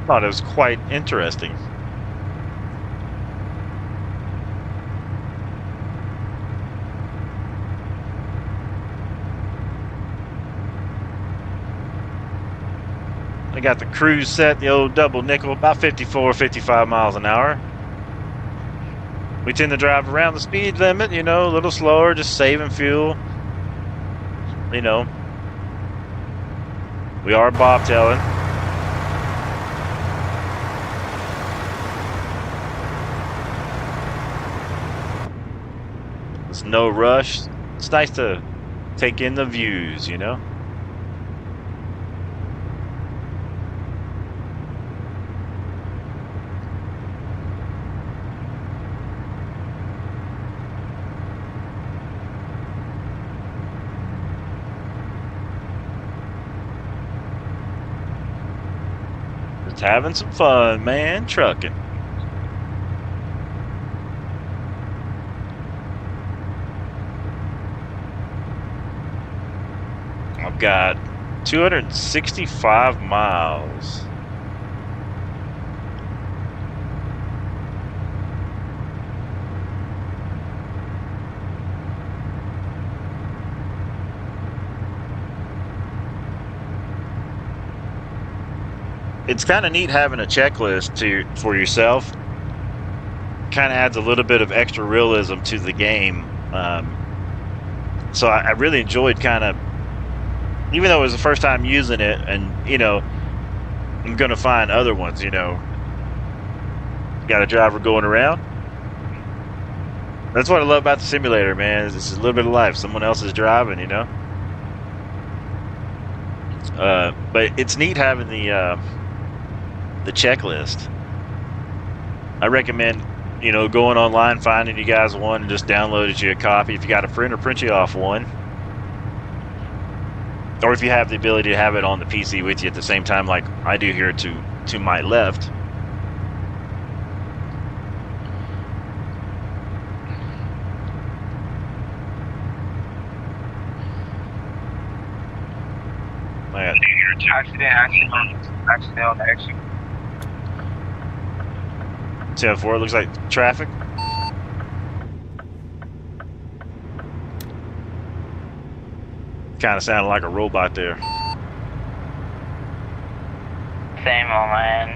Thought it was quite interesting. I got the cruise set, the old double nickel, about 54, 55 miles an hour. We tend to drive around the speed limit, you know, a little slower, just saving fuel. You know, we are bobtailing. There's no rush. It's nice to take in the views, you know. Just having some fun, man, trucking. I've got 265 miles. It's kind of neat having a checklist for yourself. Kind of adds a little bit of extra realism to the game. So I really enjoyed kind of, even though it was the first time using it, and you know, I'm gonna find other ones. You know, got a driver going around. That's what I love about the simulator, man. It's a little bit of life. Someone else is driving, you know. But it's neat having the checklist. I recommend, you know, going online, finding you guys one, and just download you a copy. If you got a printer, print you off one. Or if you have the ability to have it on the PC with you at the same time, like I do here to my left. Accident on the exit. 10-4, it looks like traffic. Kind of sounded like a robot there. Same on my end.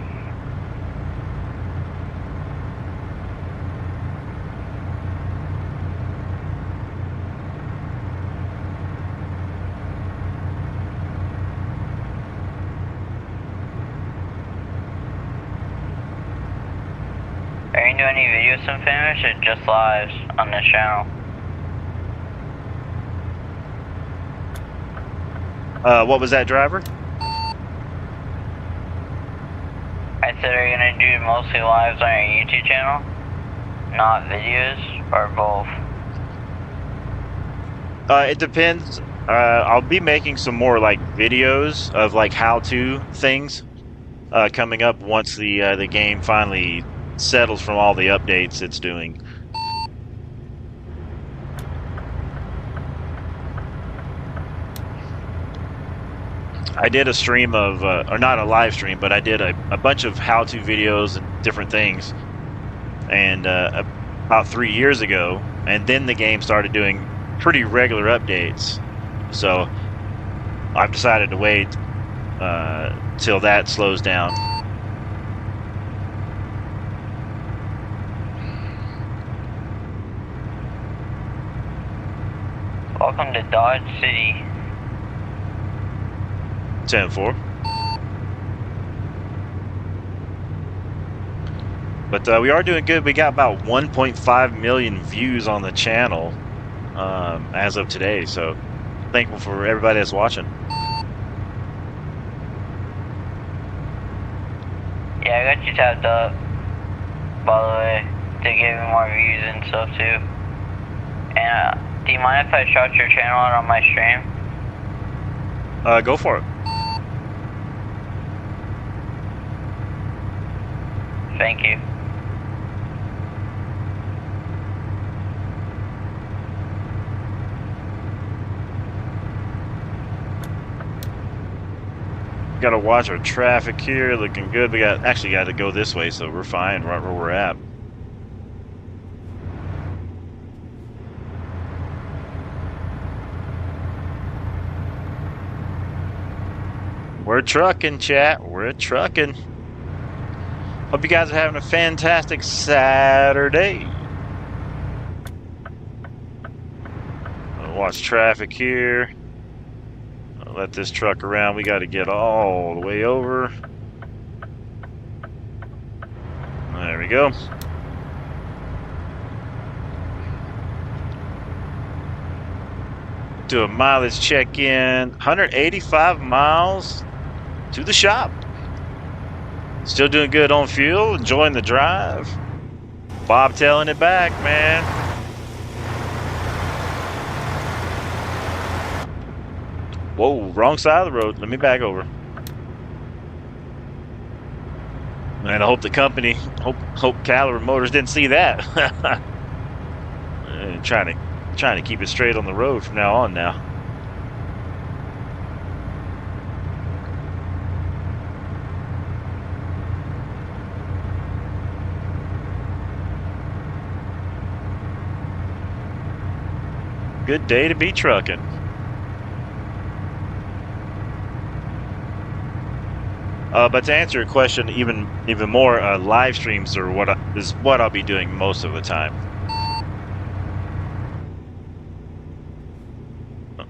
Are you doing any videos, simfamous, or just lives on this channel? What was that, driver? I said, are you gonna do mostly lives on your YouTube channel? Not videos, or both? It depends. I'll be making some more like videos of like how-to things coming up once the game finally settles from all the updates it's doing. I did a stream of, or not a live stream, but I did a bunch of how-to videos and different things, and about 3 years ago, and then the game started doing pretty regular updates. So I've decided to wait till that slows down. Welcome to Dodge City. 10-4. But we are doing good. We got about 1.5 million views on the channel as of today. So thankful for everybody that's watching. Yeah, I got you tapped up, by the way, to give me more views and stuff too. And do you mind if I shout your channel out on my stream? Go for it. Thank you. Got to watch our traffic here. Looking good. We actually got to go this way, so we're fine right where we're at. We're trucking, chat. We're trucking. Hope you guys are having a fantastic Saturday. Watch traffic here. I'll let this truck around. We got to get all the way over. There we go. Do a mileage check-in. 185 miles to the shop. Still doing good on fuel. Enjoying the drive. Bobtailing it back, man. Whoa, wrong side of the road. Let me back over. Man, I hope the company, hope Caliber Motors didn't see that. Trying to keep it straight on the road from now on now. Good day to be trucking. But to answer your question, even more, live streams are what I'll be doing most of the time.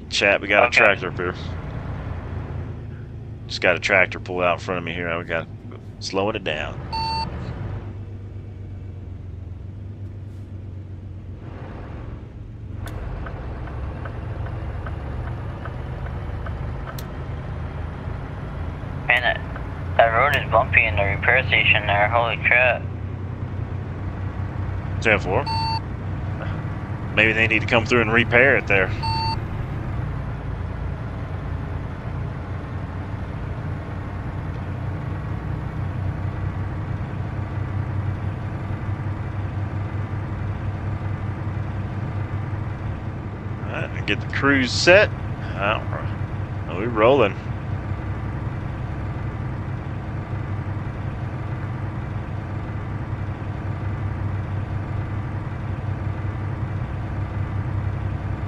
Chat, we got a tractor up here. Just got a tractor pulled out in front of me here. We got slowing it down. Man, that road is bumpy in the repair station there. Holy crap. 10-4. Maybe they need to come through and repair it there. Alright, get the cruise set. We're rolling.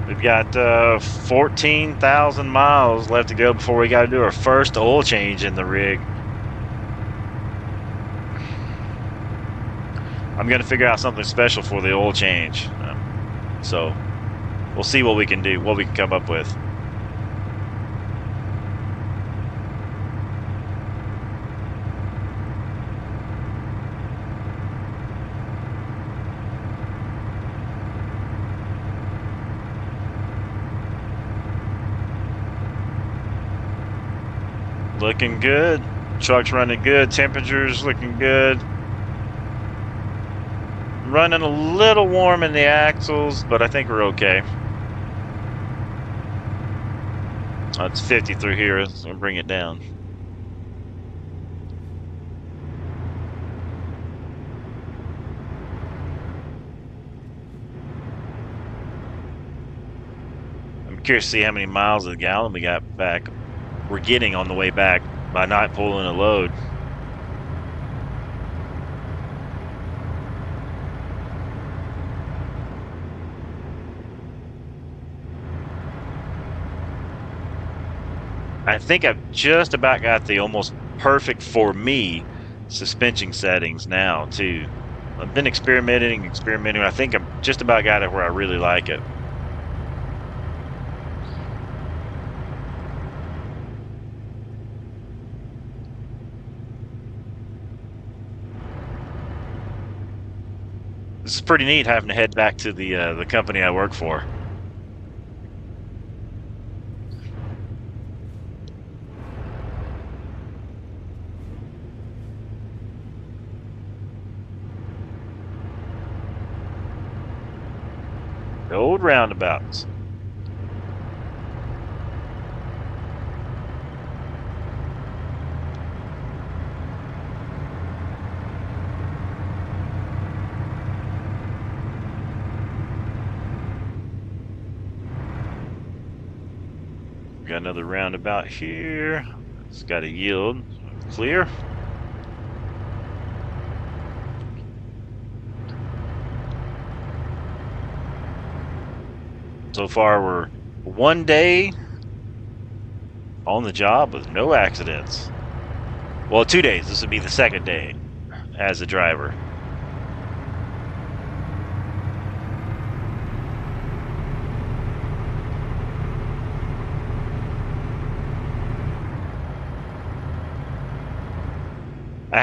We've got 14,000 miles left to go before we got to do our first oil change in the rig. I'm going to figure out something special for the oil change. So we'll see what we can do, what we can come up with. Looking good. Truck's running good. Temperature's looking good. Running a little warm in the axles, but I think we're okay. It's 50 through here. So I'll bring it down. I'm curious to see how many miles a gallon we got back. We're getting on the way back by not pulling a load. I think I've just about got the almost perfect for me suspension settings now too. I've been experimenting. I think I've just about got it where I really like it. This is pretty neat having to head back to the company I work for. The old roundabouts. Got another roundabout here. It's got a yield. Clear. So far, we're one day on the job with no accidents. Well, 2 days. This would be the second day as a driver.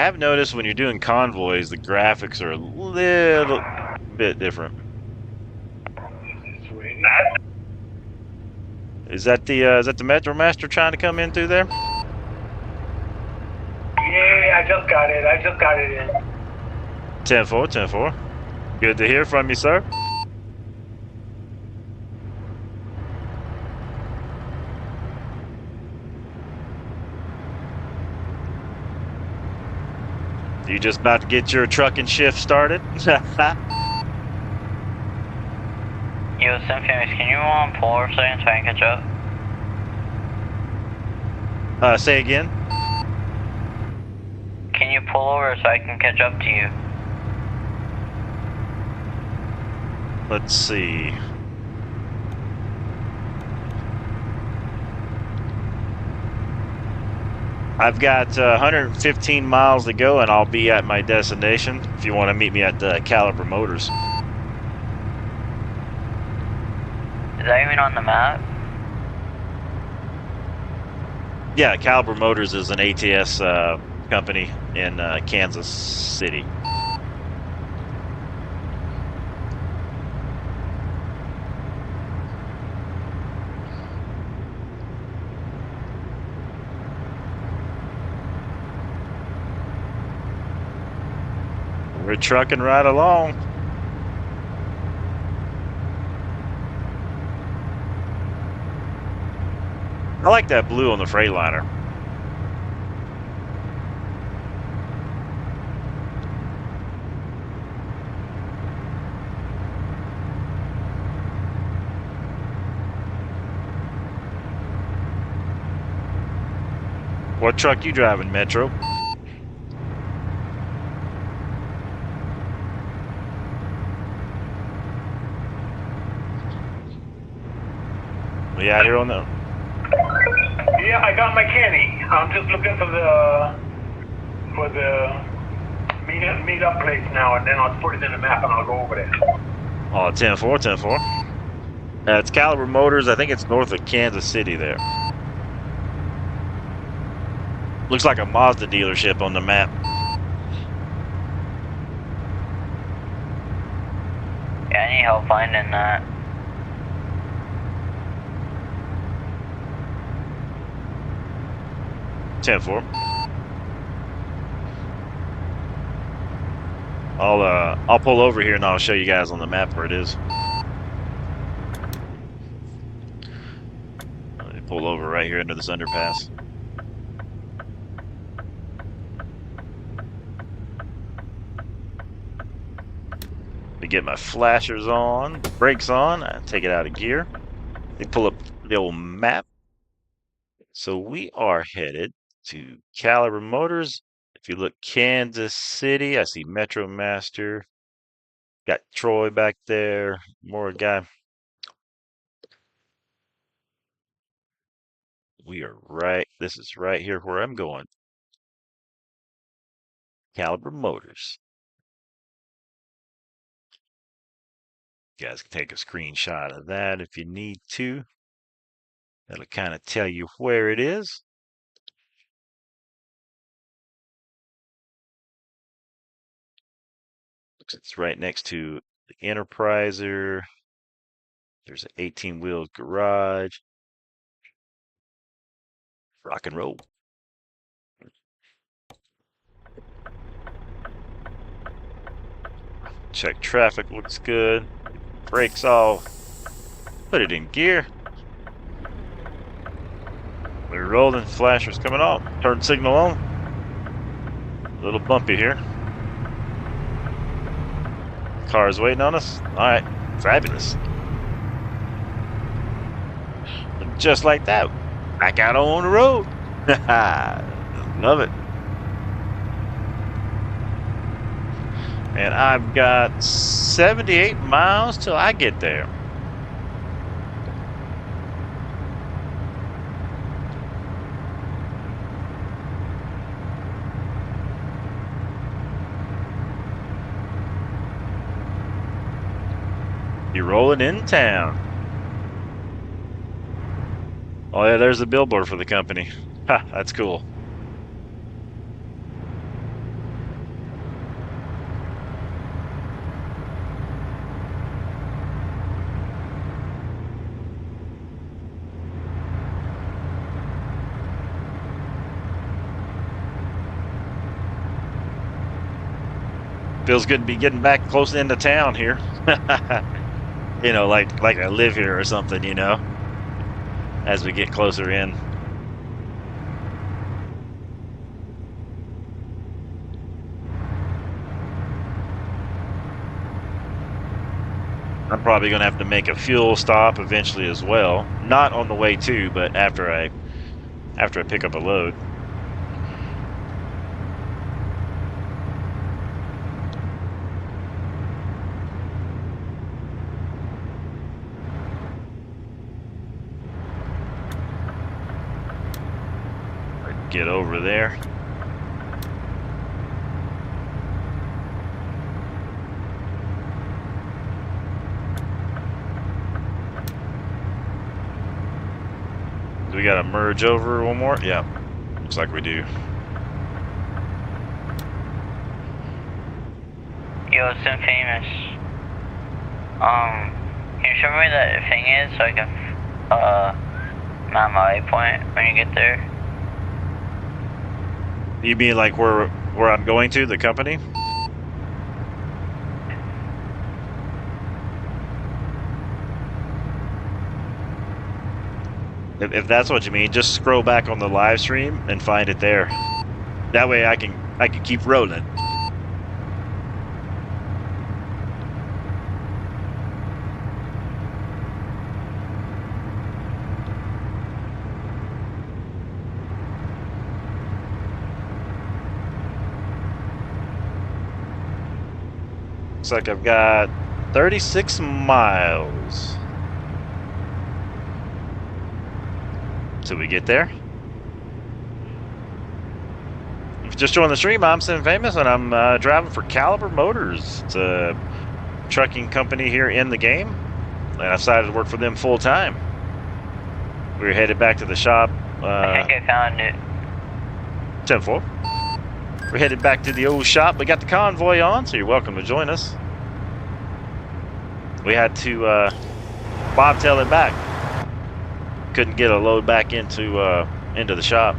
have noticed when you're doing convoys, the graphics are a little bit different. Is that the Metro Master trying to come in through there? Yeah, I just got it in. 10-4, 10-4. Good to hear from you, sir. You just about to get your trucking shift started? Yo, simfamous, can you pull over a second so I can catch up? Say again? Can you pull over so I can catch up to you? Let's see. I've got 115 miles to go and I'll be at my destination if you want to meet me at Caliber Motors. Is that even on the map? Yeah, Caliber Motors is an ATS company in Kansas City. We're trucking right along. I like that blue on the Freightliner. What truck you driving, Metro? We out here on the... Yeah, I got my Kenny. I'm just looking for the meet up place now, and then I'll put it in the map and I'll go over there. Oh, 10-4, 10-4. It's Caliber Motors. I think it's north of Kansas City there. Looks like a Mazda dealership on the map. Yeah, I need help finding that. Ten-4. I'll pull over here and I'll show you guys on the map where it is. Let me pull over right here into this underpass. To get my flashers on, brakes on, I take it out of gear. They pull up the old map. So we are headed to Caliber Motors. If you look Kansas City, I see Metro Master. Got Troy back there, more guy. We are right, this is right here where I'm going. Caliber Motors. You guys can take a screenshot of that if you need to. That'll kind of tell you where it is. It's right next to the Enterpriser. There's an 18-wheel garage. Rock and roll. Check traffic, looks good. Brakes off. Put it in gear. We're rolling. Flashers coming off. Turn signal on. A little bumpy here. Car's waiting on us. Alright. Fabulous. Just like that. Back out on the road. Love it. And I've got 78 miles till I get there. You're rolling in town. Oh yeah, there's the billboard for the company. Ha, that's cool. Feels good to be getting back close into town here. You know, like I live here or something, you know, as we get closer in. I'm probably going to have to make a fuel stop eventually as well. Not on the way to, but after I pick up a load. Get over there. Do we gotta merge over one more? Yeah, looks like we do. Yo, simfamous. Can you show me where that thing is so I can map my waypoint when you get there? You mean like where I'm going to, the company? If that's what you mean, just scroll back on the live stream and find it there. That way I can keep rolling. Looks like I've got 36 miles till we get there. If you just joined the stream, I'm simfamous and I'm driving for Caliber Motors. It's a trucking company here in the game, and I decided to work for them full time. We're headed back to the shop. I think I found it. 10-4. We're headed back to the old shop. We got the convoy on, so you're welcome to join us. We had to bobtail it back. Couldn't get a load back into the shop.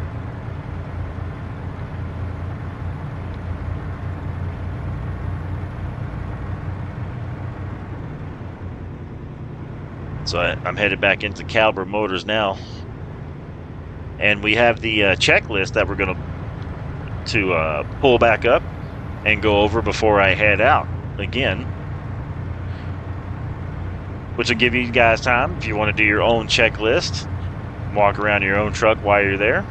So I'm headed back into Caliber Motors now, and we have the checklist that we're going to pull back up and go over before I head out again, which will give you guys time if you want to do your own checklist, walk around your own truck while you're there.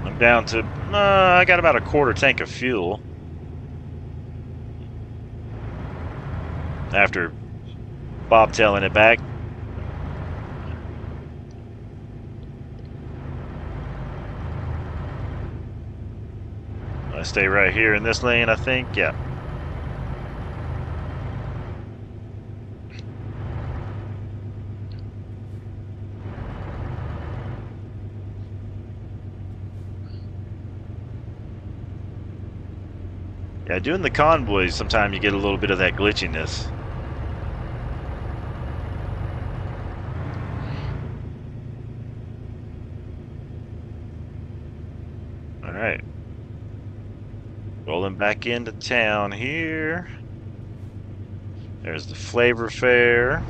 I'm down to, I got about a quarter tank of fuel after bobtailing it back. I stay right here in this lane, I think. Yeah. Yeah, doing the convoys, sometimes you get a little bit of that glitchiness. Alright. Rolling back into town here. There's the Flavor Fair.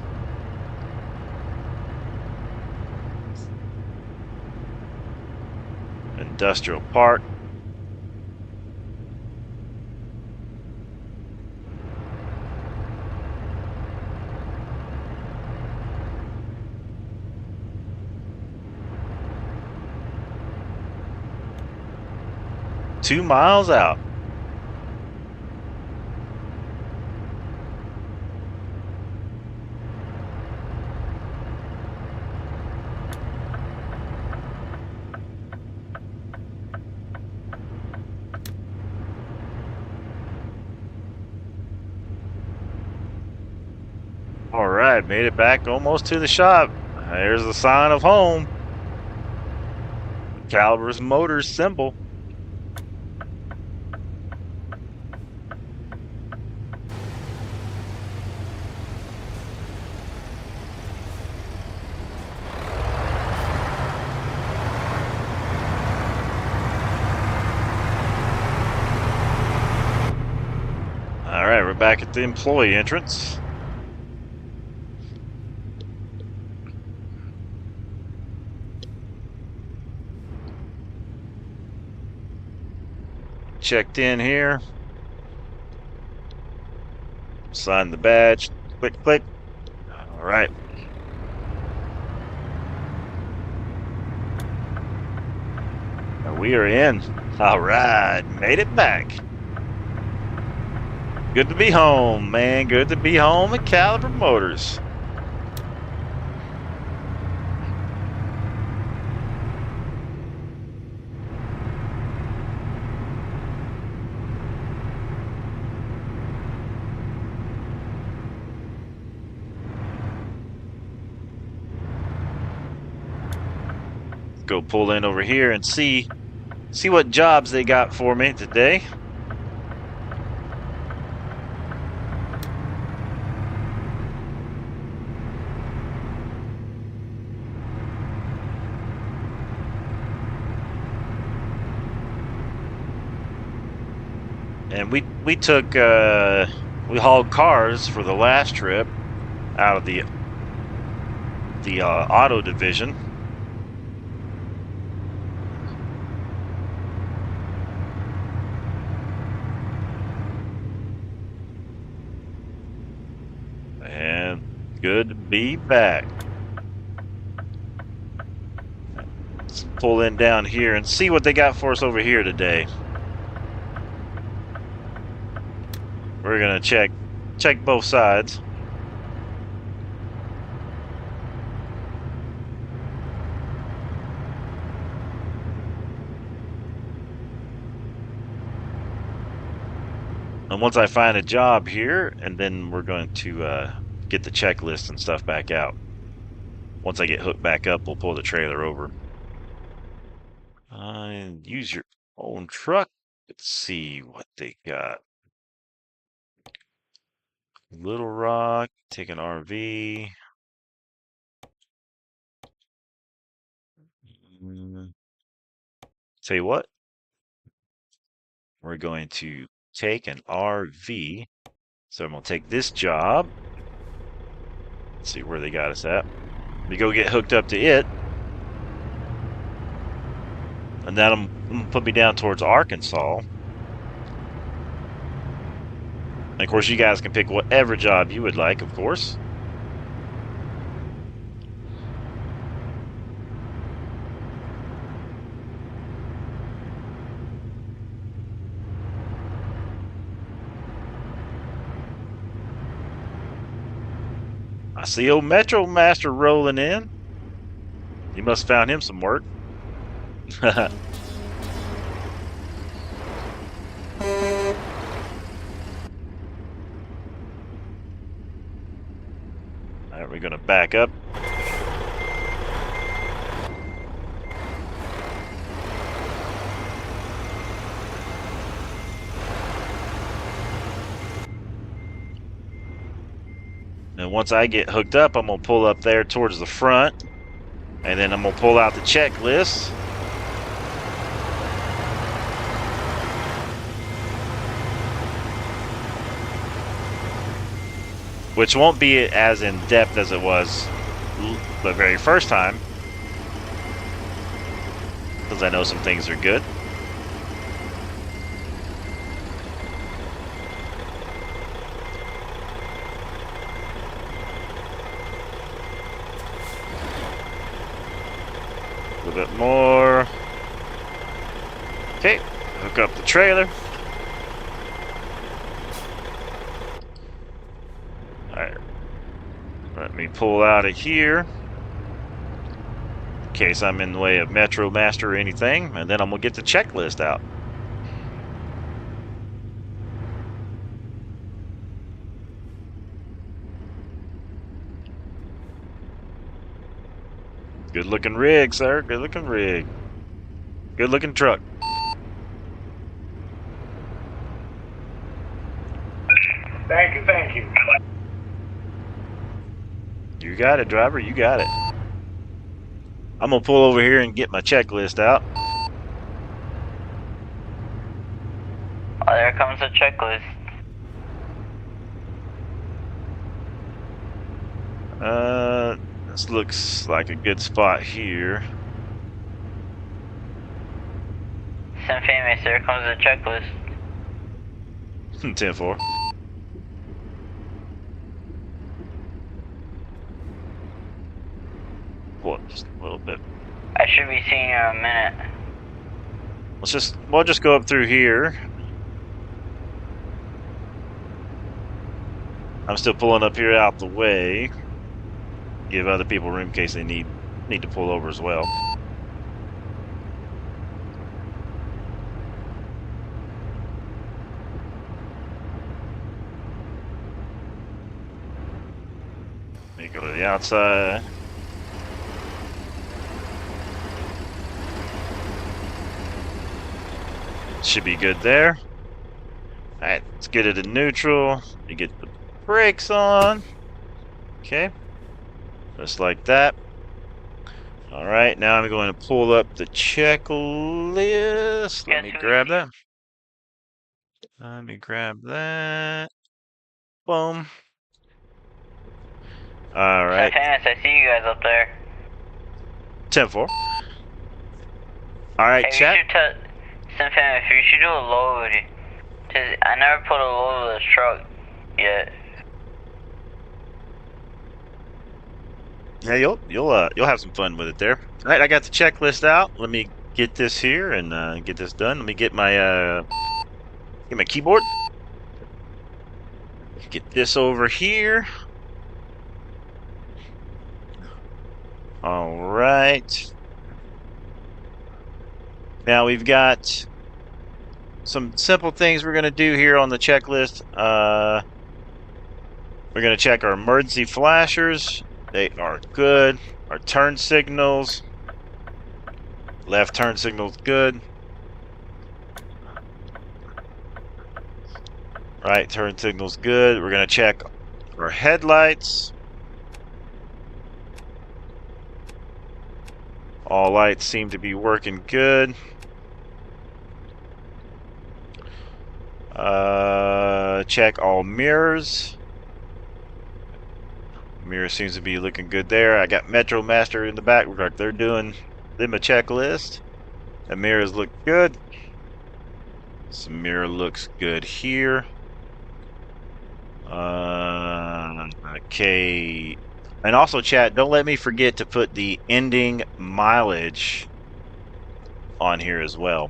Industrial Park. Two miles out. All right, made it back almost to the shop. There's the sign of home. Caliber's Motors symbol. All right, we're back at the employee entrance. Checked in here. Sign the badge. Click, click. All right. We are in. All right, made it back. Good to be home, man. Good to be home at Caliber Motors. Go pull in over here and see what jobs they got for me today. And we took we hauled cars for the last trip out of the auto division. And good to be back. Let's pull in down here and see what they got for us over here today. We're gonna check both sides. And once I find a job here, and then we're going to get the checklist and stuff back out. Once I get hooked back up, we'll pull the trailer over. Use your own truck. Let's see what they got. Little Rock, take an RV. Tell you what, we're going to take an RV. So I'm going to take this job. Let's see where they got us at. We go get hooked up to it. And that'll put me down towards Arkansas. And of course, you guys can pick whatever job you would like, of course. I see old Metro Master rolling in. You must have found him some work. Alright, we're gonna back up. And once I get hooked up, I'm gonna pull up there towards the front, and then I'm gonna pull out the checklist. Which won't be as in depth as it was the very first time, because I know some things are good. A little bit more. Okay, hook up the trailer. Alright, let me pull out of here in case I'm in the way of Metro Master or anything, and then I'm gonna get the checklist out. Good looking rig, sir. Good looking rig. Good looking truck. Thank you, thank you. You got it, driver. You got it. I'm gonna pull over here and get my checklist out. Oh, there comes the checklist. This looks like a good spot here. Simfamous, here comes the checklist. 10-4. What? Just a little bit. I should be seeing you in a minute. We'll just go up through here. I'm still pulling up here out the way. Give other people room in case they need to pull over as well. Let me go to the outside. Should be good there. Alright, let's get it in neutral. You get the brakes on. Okay. Just like that. Alright, now I'm going to pull up the checklist. Let me grab that. Let me grab that. Boom. Alright. Simfamous, I see you guys up there. 10-4. Alright, Hey, chat. Simfamous, you should do a load. Cause I never put a load of this truck yet. Yeah, you'll have some fun with it there. All right, I got the checklist out. Let me get this here and get this done. Let me get my keyboard. Get this over here. All right. Now we've got some simple things we're going to do here on the checklist. We're going to check our emergency flashers. They are good. Our turn signals. Left turn signal's good. Right turn signal's good. We're going to check our headlights. All lights seem to be working good. Check all mirrors. Mirror seems to be looking good there. I got Metro Master in the back. Looks like they're doing them a checklist. The mirrors look good. Some mirror looks good here. Okay. And also, chat, don't let me forget to put the ending mileage on here as well.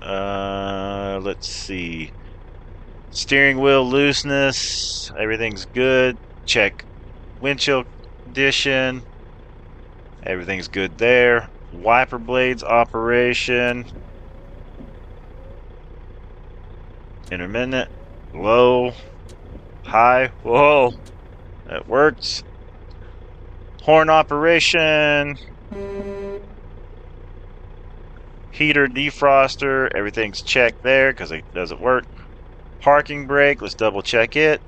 Let's see. Steering wheel looseness, everything's good. Check windshield condition, everything's good there. Wiper blades operation, intermittent, low, high. Whoa, that works. Horn operation, heater, defroster, everything's checked there because it doesn't work. Parking brake, let's double check it.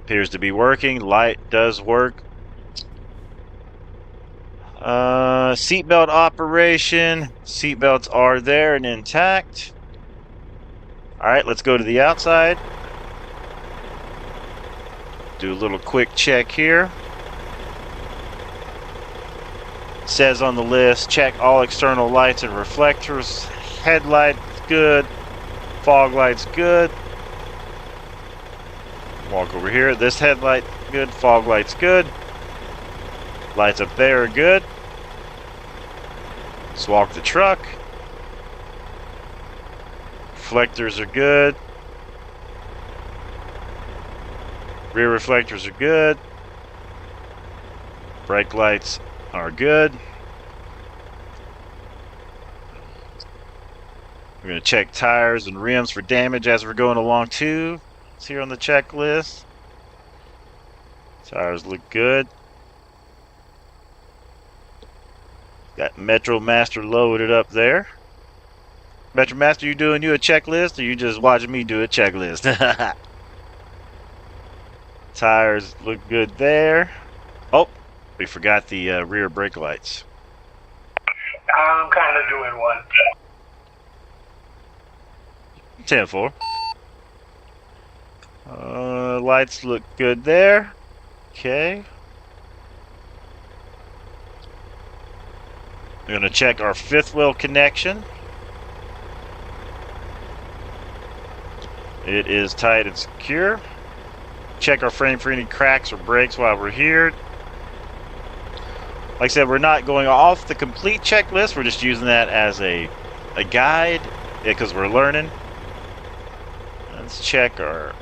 Appears to be working. Light does work. Seatbelt operation. Seatbelts are there and intact. Alright, let's go to the outside. Do a little quick check here. Says on the list, check all external lights and reflectors. Headlights good. Fog lights good. Walk over here. This headlight good. Fog lights good. Lights up there are good. Let's walk the truck. Reflectors are good. Rear reflectors are good. Brake lights are good. We're going to check tires and rims for damage as we're going along too. It's here on the checklist. Tires look good. Got Metro Master loaded up there. Metro Master, you doing you a checklist or you just watching me do a checklist? Tires look good there. Oh, we forgot the rear brake lights. I'm kind of doing one. 10-4. Lights look good there. Okay. We're going to check our fifth wheel connection. It is tight and secure. Check our frame for any cracks or breaks while we're here. Like I said, we're not going off the complete checklist. We're just using that as a guide because we're learning. Let's check our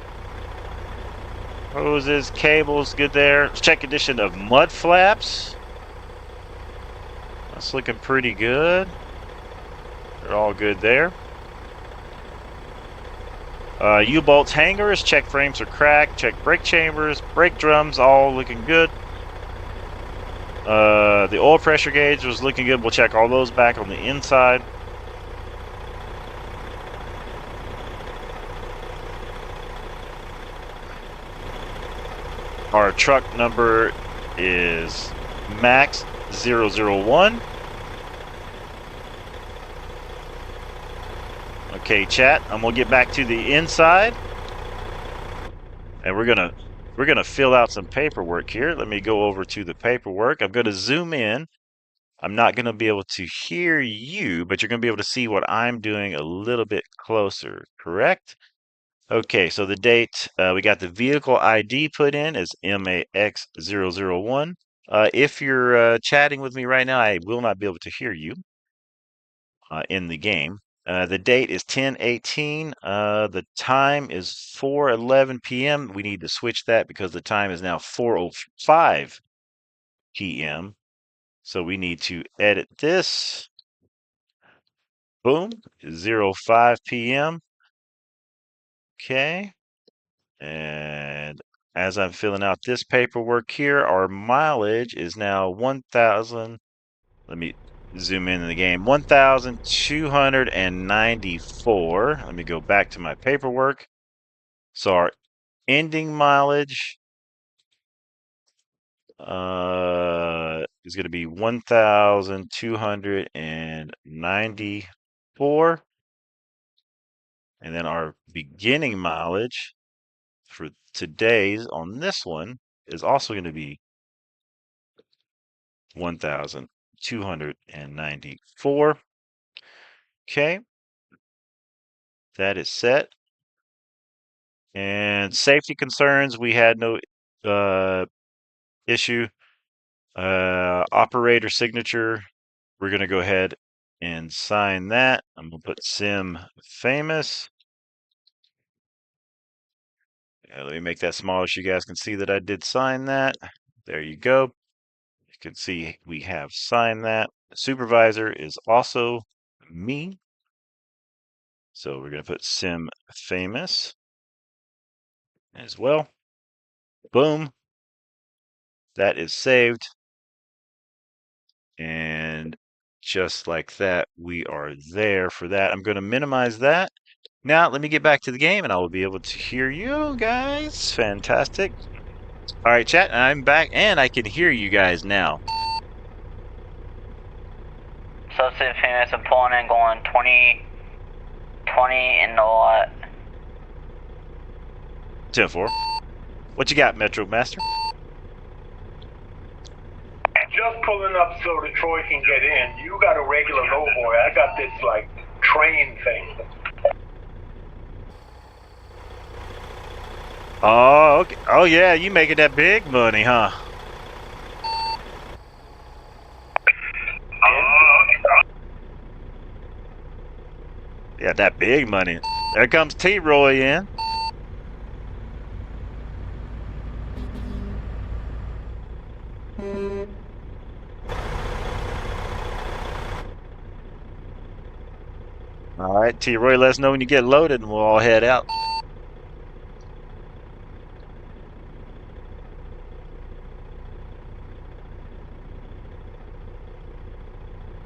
hoses, cables, good there. Let's check condition of mud flaps. That's looking pretty good. They're all good there. U-bolts hangers, check frames are cracked, check brake chambers, brake drums, all looking good. The oil pressure gauge was looking good. We'll check all those back on the inside. Our truck number is Max 001. Okay, chat. I'm gonna get back to the inside, and we're gonna fill out some paperwork here. Let me go over to the paperwork. I'm gonna zoom in. I'm not gonna be able to hear you, but you're gonna be able to see what I'm doing a little bit closer. Correct? Okay. So the date we got the vehicle ID put in is MAX001. If you're chatting with me right now, I will not be able to hear you in the game. The date is 10/18. The time is 4:11 p.m. We need to switch that because the time is now 4:05 p.m. So we need to edit this. Boom, 05 p.m. Okay. And as I'm filling out this paperwork here, our mileage is now 1,000. Let me zoom in the game. 1,294. Let me go back to my paperwork. So our ending mileage is going to be 1,294. And then our beginning mileage for today's on this one is also going to be 1,294. Okay. That is set. And safety concerns, we had no issue. Operator signature, we're going to go ahead and sign that. I'm going to put simfamous. Let me make that smaller so you guys can see that I did sign that. There you go. You can see we have signed that. The supervisor is also me. So we're going to put simfamous as well. Boom. That is saved. And just like that, we are there for that. I'm going to minimize that. Now, let me get back to the game and I will be able to hear you guys. Fantastic. All right, chat, I'm back and I can hear you guys now. So simfamous, I'm pulling in going 20 in the lot. 10-4. What you got, Metro Master? Just pulling up so the Troy can get in. You got a regular lowboy. I got this, like, train thing. Oh, okay. Oh, yeah, you making that big money, huh? Yeah, that big money. There comes T-Roy in. All right, T-Roy, let us know when you get loaded and we'll all head out.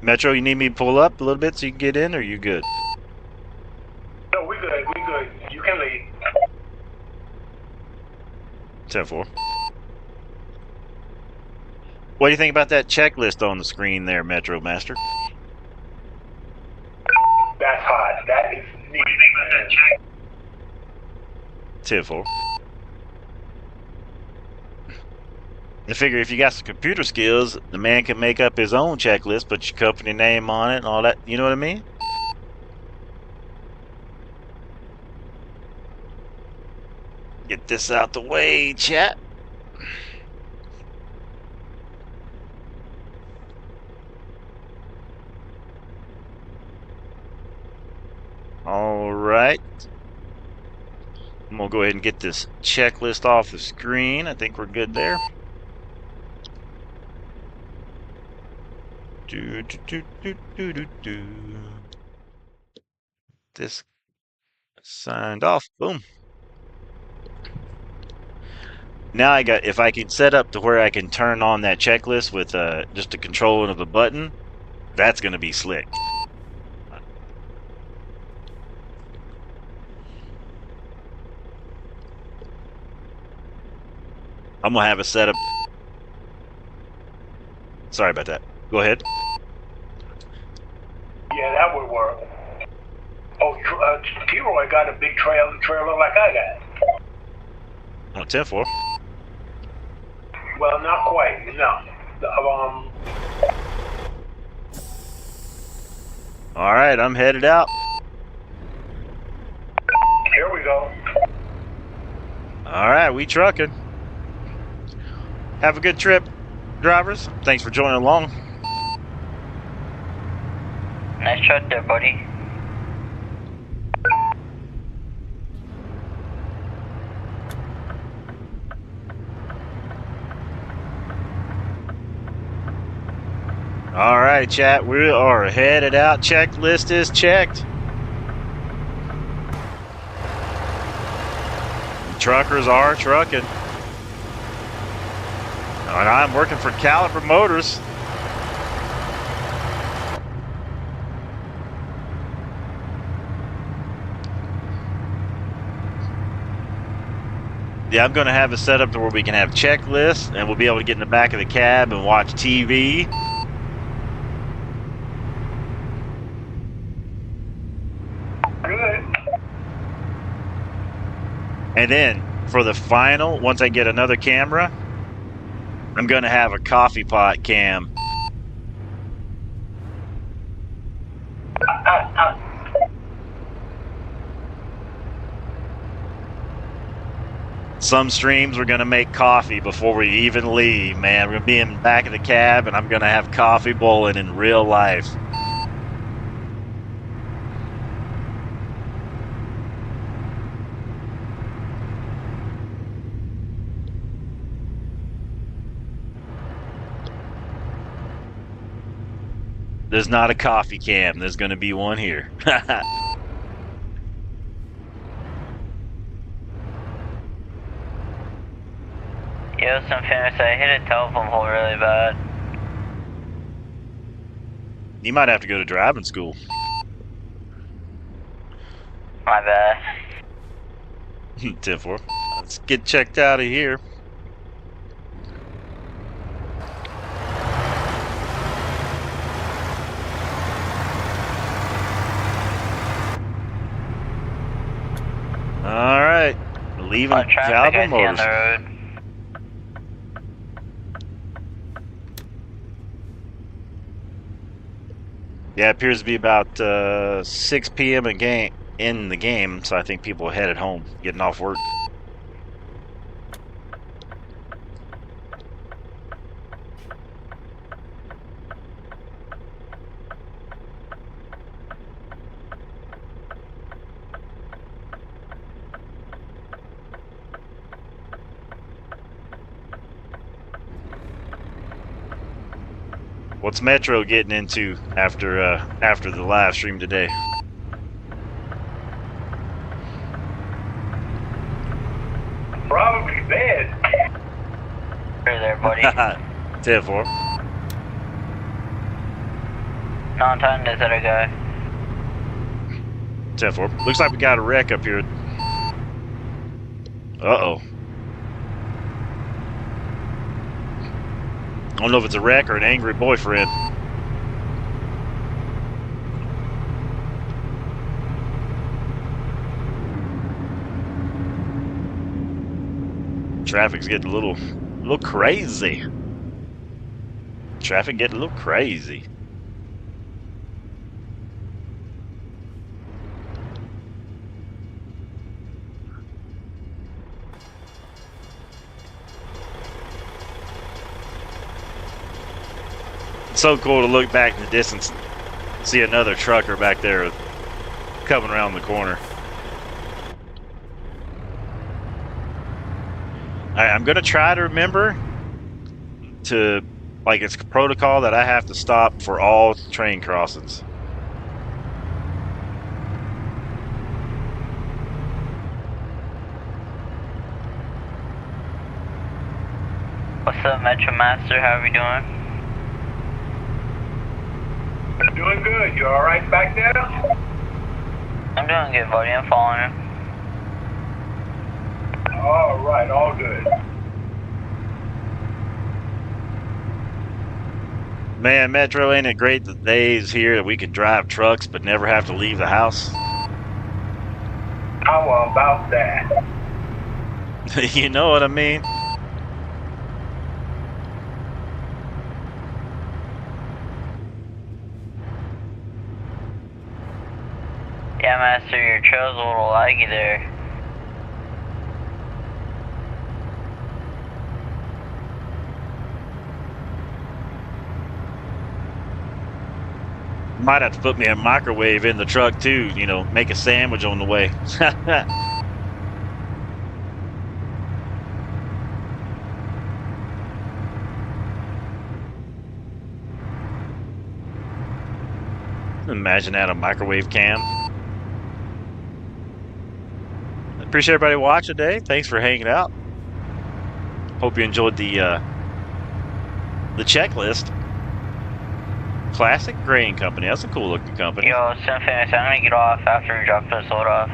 Metro, you need me to pull up a little bit so you can get in, or you good? No, we good. We good. You can leave. 10-4. What do you think about that checklist on the screen there, Metro Master? That's hot. That is neat, man. 10-4. I figure if you got some computer skills, the man can make up his own checklist, put your company name on it and all that. You know what I mean? Get this out the way, chat. All right. I'm going to go ahead and get this checklist off the screen. I think we're good there. This signed off. Boom. Now I got, if I can set up to where I can turn on that checklist with just the control of a button, that's going to be slick. I'm going to have it set up. Sorry about that. Go ahead. Yeah, that would work. Oh, T-Roy got a big trailer like I got. Oh, 10-4. Well, not quite, no. All right, I'm headed out. Here we go. All right, we trucking. Have a good trip, drivers. Thanks for joining along. Nice truck there, buddy. All right, chat. We are headed out. Checklist is checked. Truckers are trucking. And I'm working for Caliber Motors. Yeah, I'm going to have it set up to where we can have checklists and we'll be able to get in the back of the cab and watch TV. And then for the final, once I get another camera, I'm going to have a coffee pot cam. Some streams we're going to make coffee before we even leave, man. We're going to be in the back of the cab and I'm going to have coffee boiling in real life. There's not a coffee cam. There's going to be one here. Yo, simfamous, I hit a telephone pole really bad. You might have to go to driving school. My bad. 10-4. Let's get checked out of here. All right, leaving Caliber Motors. On the road. Yeah, it appears to be about 6 p.m. in the game, so I think people are headed home, getting off work. What's Metro getting into after the live stream today? Probably bad. Hey there, buddy. 10-4. Non-time, is that a guy? 10-4. Looks like we got a wreck up here. Uh-oh. I don't know if it's a wreck or an angry boyfriend. I Traffic's getting a little crazy. Traffic getting a little crazy. It's so cool to look back in the distance, see another trucker back there coming around the corner. I'm gonna try to remember to, like, it's protocol that I have to stop for all train crossings. What's up, Metro Master? How are we doing? Doing good. You all right back there? I'm doing good, buddy. I'm following you. All right, all good. Man, Metro, ain't it great the days here that we can drive trucks but never have to leave the house? How about that? You know what I mean? Yeah, Master, your trail's a little laggy there. Might have to put me a microwave in the truck too, you know, make a sandwich on the way. Imagine that, a microwave cam. Appreciate everybody watching today. Thanks for hanging out. Hope you enjoyed the checklist. Classic Grain Company. That's a cool looking company. Yo, simfamous, I'm gonna get off after we drop this load off.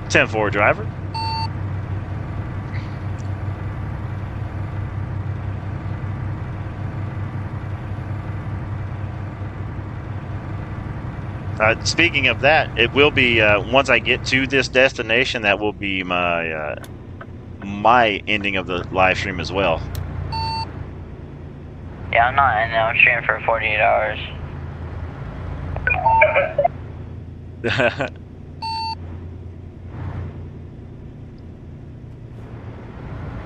10-4 driver. Speaking of that, it will be once I get to this destination, that will be my my ending of the live stream as well. Yeah, I'm not ending. I'm streaming for 48 hours.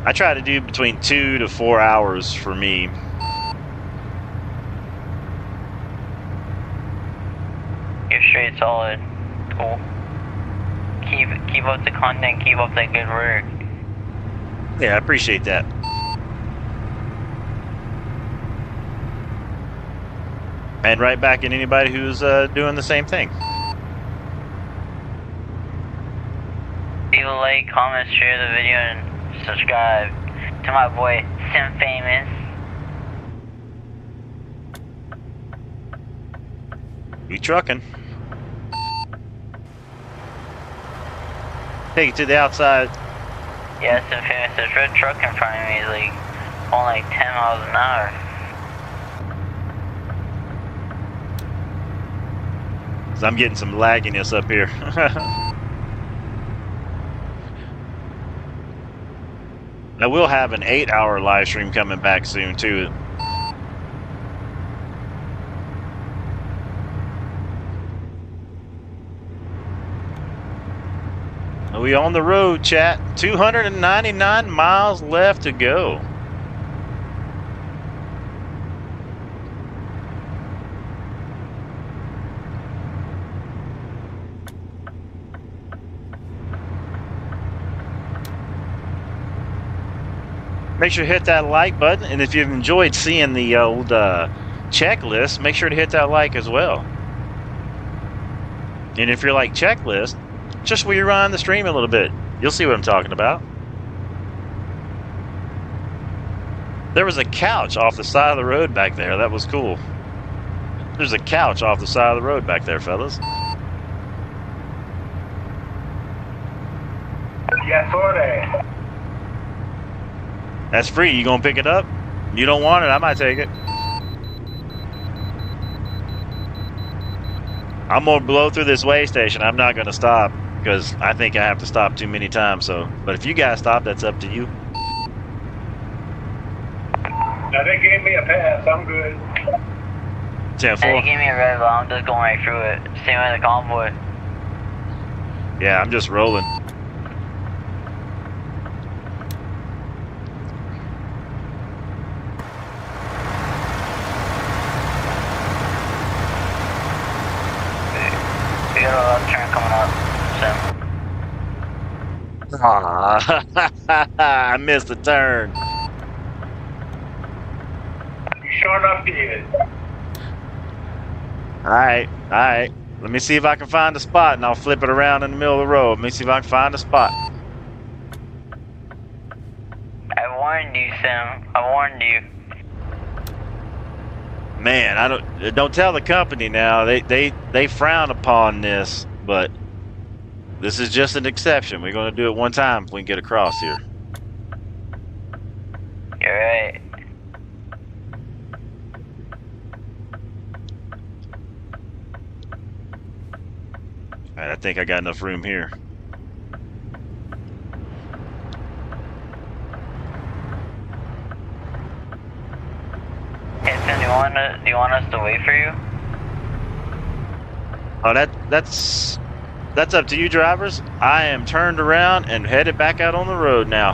I try to do between 2 to 4 hours for me. You're straight solid. Cool. Keep up the content. Keep up that good work. Yeah, I appreciate that. And right back at anybody who's doing the same thing. Leave a like, comment, share the video, and subscribe to my boy simfamous. We trucking. Take it to the outside. Yeah, simfamous. This red truck in front of me is like on like 10 miles an hour. So I'm getting some lagginess up here. I will have an 8-hour live stream coming back soon too. We on the road, chat. 299 miles left to go. Make sure to hit that like button, and if you've enjoyed seeing the old checklist, make sure to hit that like as well. And if you're like checklist, just rewind the stream a little bit. You'll see what I'm talking about. There was a couch off the side of the road back there. That was cool. There's a couch off the side of the road back there, fellas. Yes, sir, there. That's free. You gonna pick it up? You don't want it, I might take it. I'm gonna blow through this way station. I'm not gonna stop because I think I have to stop too many times. So, but if you guys stop, that's up to you. Now they gave me a pass. I'm good. 10-4. They gave me a red, but I'm just going right through it. Same with the convoy. Yeah, I'm just rolling. We got a left turn coming up soon. I missed the turn. You sure enough did. All right. Let me see if I can find a spot, and I'll flip it around in the middle of the road. Let me see if I can find a spot. I warned you, Sim. I warned you. Man, I don't tell the company now. They frown upon this, but this is just an exception. We're going to do it one time if we can get across here. You're right. All right, I think I got enough room here. Hey, Sim, do you want us to wait for you? Oh, that's up to you drivers. I am turned around and headed back out on the road now.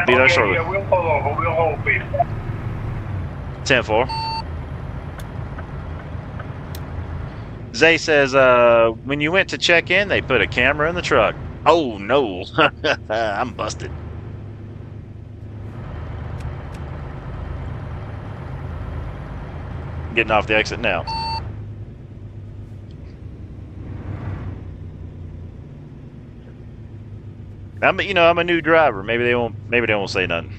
Be there shortly. Yeah, we'll pull over. We'll hold people. 10-4. Zay says, when you went to check in, they put a camera in the truck. Oh, no. I'm busted. Getting off the exit now. I'm a new driver. Maybe they won't say nothing.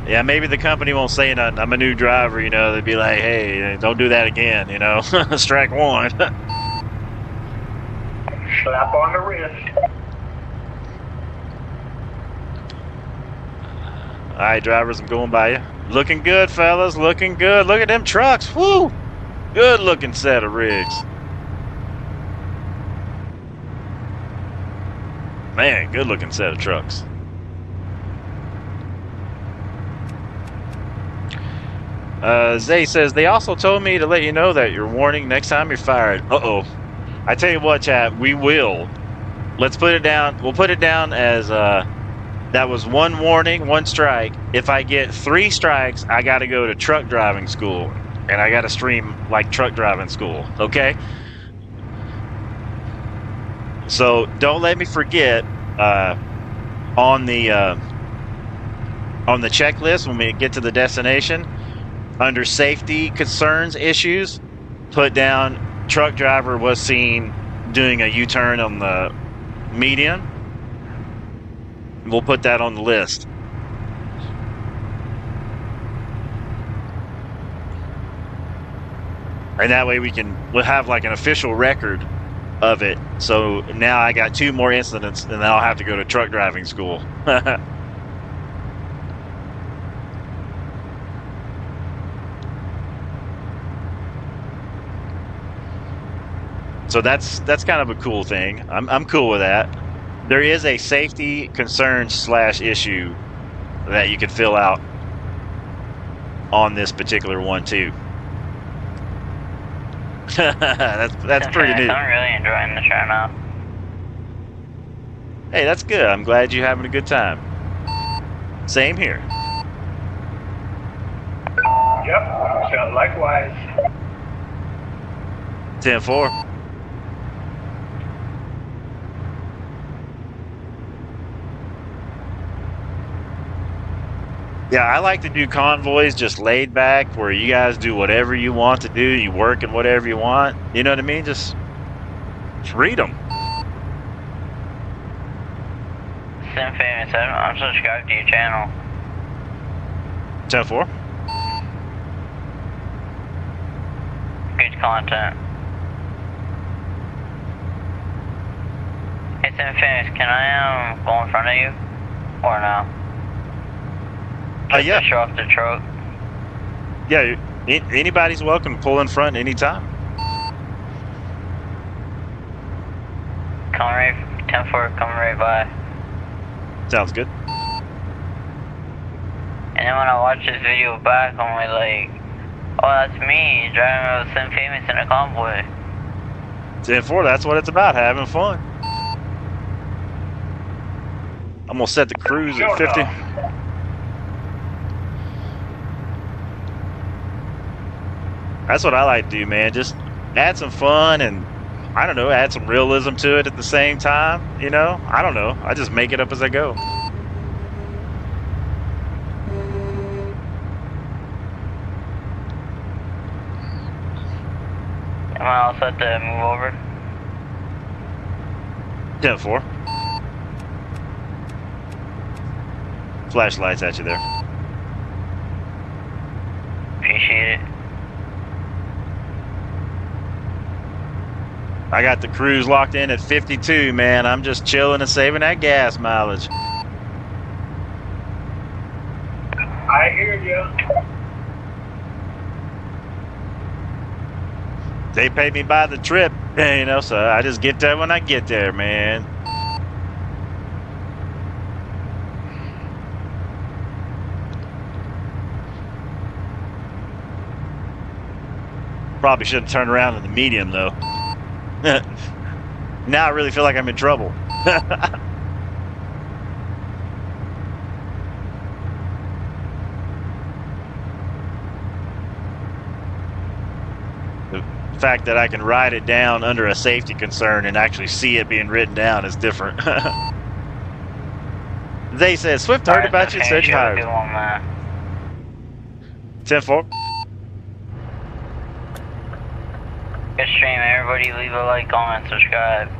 Yeah, maybe the company won't say nothing. I'm a new driver, they'd be like, hey, don't do that again, strike one. Slap on the wrist. All right, drivers, I'm going by you. Looking good, fellas, looking good. Look at them trucks, woo! Good looking set of rigs. Man, good looking set of trucks. Zay says, they also told me to let you know that your warning next time you're fired. Uh-oh. I tell you what, chat, we will. Let's put it down. We'll put it down as that was one warning, one strike. If I get 3 strikes, I got to go to truck driving school. And I got to stream like truck driving school, okay? So don't let me forget on the checklist when we get to the destination, under safety concerns issues, put down truck driver was seen doing a U-turn on the median. We'll put that on the list. And that way we'll have like an official record of it. So now I got 2 more incidents and then I'll have to go to truck driving school. So that's kind of a cool thing. I'm cool with that. There is a safety concern / issue that you can fill out on this particular one too. that's pretty neat. I'm really enjoying the show now. Hey, that's good. I'm glad you're having a good time. Same here. Yep, sound likewise. 10-4. Yeah, I like to do convoys just laid back where you guys do whatever you want to do. You work in whatever you want. You know what I mean? Just read them. Simfamous, I'm subscribed to your channel. 10-4. Good content. Hey, Simfamous, can I go in front of you? Or no? Just Yeah. to show off the truck. Yeah, Anybody's welcome to pull in front anytime. Coming right, 10-4, coming right by. Sounds good. And then when I watch this video back, I'm like, oh, that's me driving with simfamous in a convoy. 10-4, that's what it's about, having fun. I'm gonna set the cruise at 50. That's what I like to do, man. Just add some fun and, I don't know, add some realism to it at the same time, you know? I don't know. I just make it up as I go. Am I all set to move over? 10-4. Flashlights at you there. Appreciate it. I got the cruise locked in at 52, man. I'm just chilling and saving that gas mileage. I hear you. They pay me by the trip, you know, so I just get there when I get there, man. Probably should have turned around in the medium, though. Now I really feel like I'm in trouble. The fact that I can write it down under a safety concern and actually see it being written down is different. They said, Swift heard about you and said you're hired. 10-4. Good stream, everybody leave a like, comment, subscribe.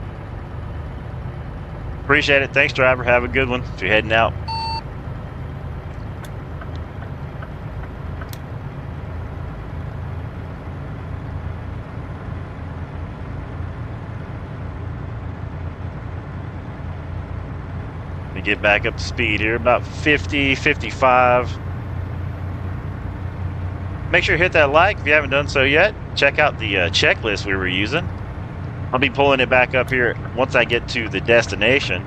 Appreciate it. Thanks, driver. Have a good one if you're heading out. Let me get back up to speed here, about 50, 55. Make sure you hit that like if you haven't done so yet. Check out the checklist we were using. I'll be pulling it back up here once I get to the destination.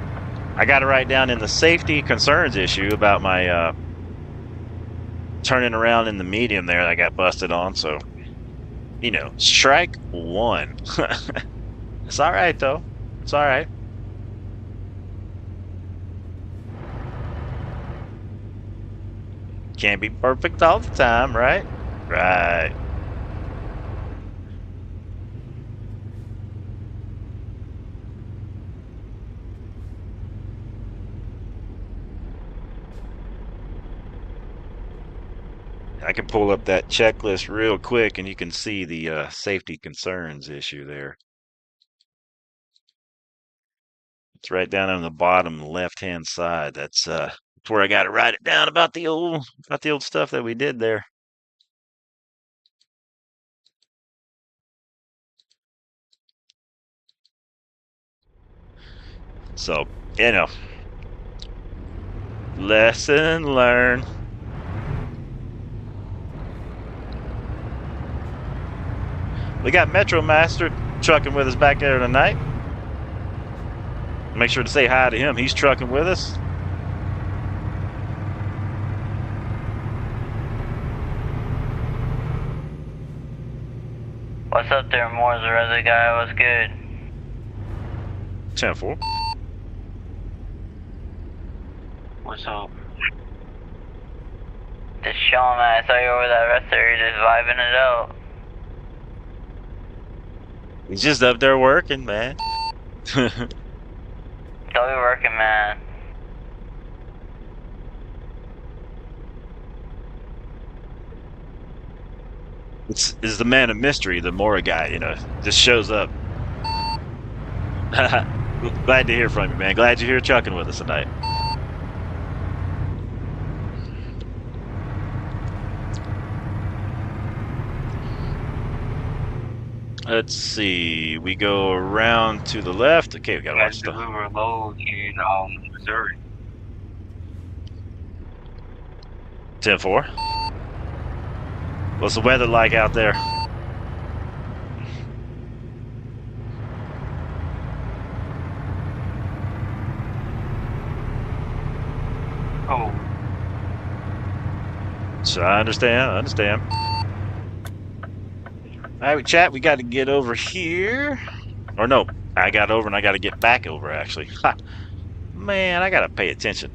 I got to write down in the safety concerns issue about my turning around in the medium there that I got busted on. So, you know, strike one. It's all right, though. It's all right. Can't be perfect all the time, right? Right. I can pull up that checklist real quick and you can see the safety concerns issue there. It's right down on the bottom left-hand side. That's where I got to write it down about the old stuff that we did there. So, you know, lesson learned. We got Metro Master trucking with us back there tonight. Make sure to say hi to him. He's trucking with us. What's up there, Moore's the other guy? What's good? 10-4. What's up? Just chilling, man. I saw you over that rest area just vibing it out. He's just up there working, man. Still be working, man. It's the man of mystery, the MOTORA guy, you know, just shows up. Glad to hear from you, man. Glad you're here trucking with us tonight. Let's see. We go around to the left. Okay, we got a lot of stuff. Deliver a load in Missouri. 10-4. What's the weather like out there? Oh, So I understand. I understand. All right, chat. We got to get over here. Or no, I got over and I got to get back over. Actually, ha, man, I got to pay attention.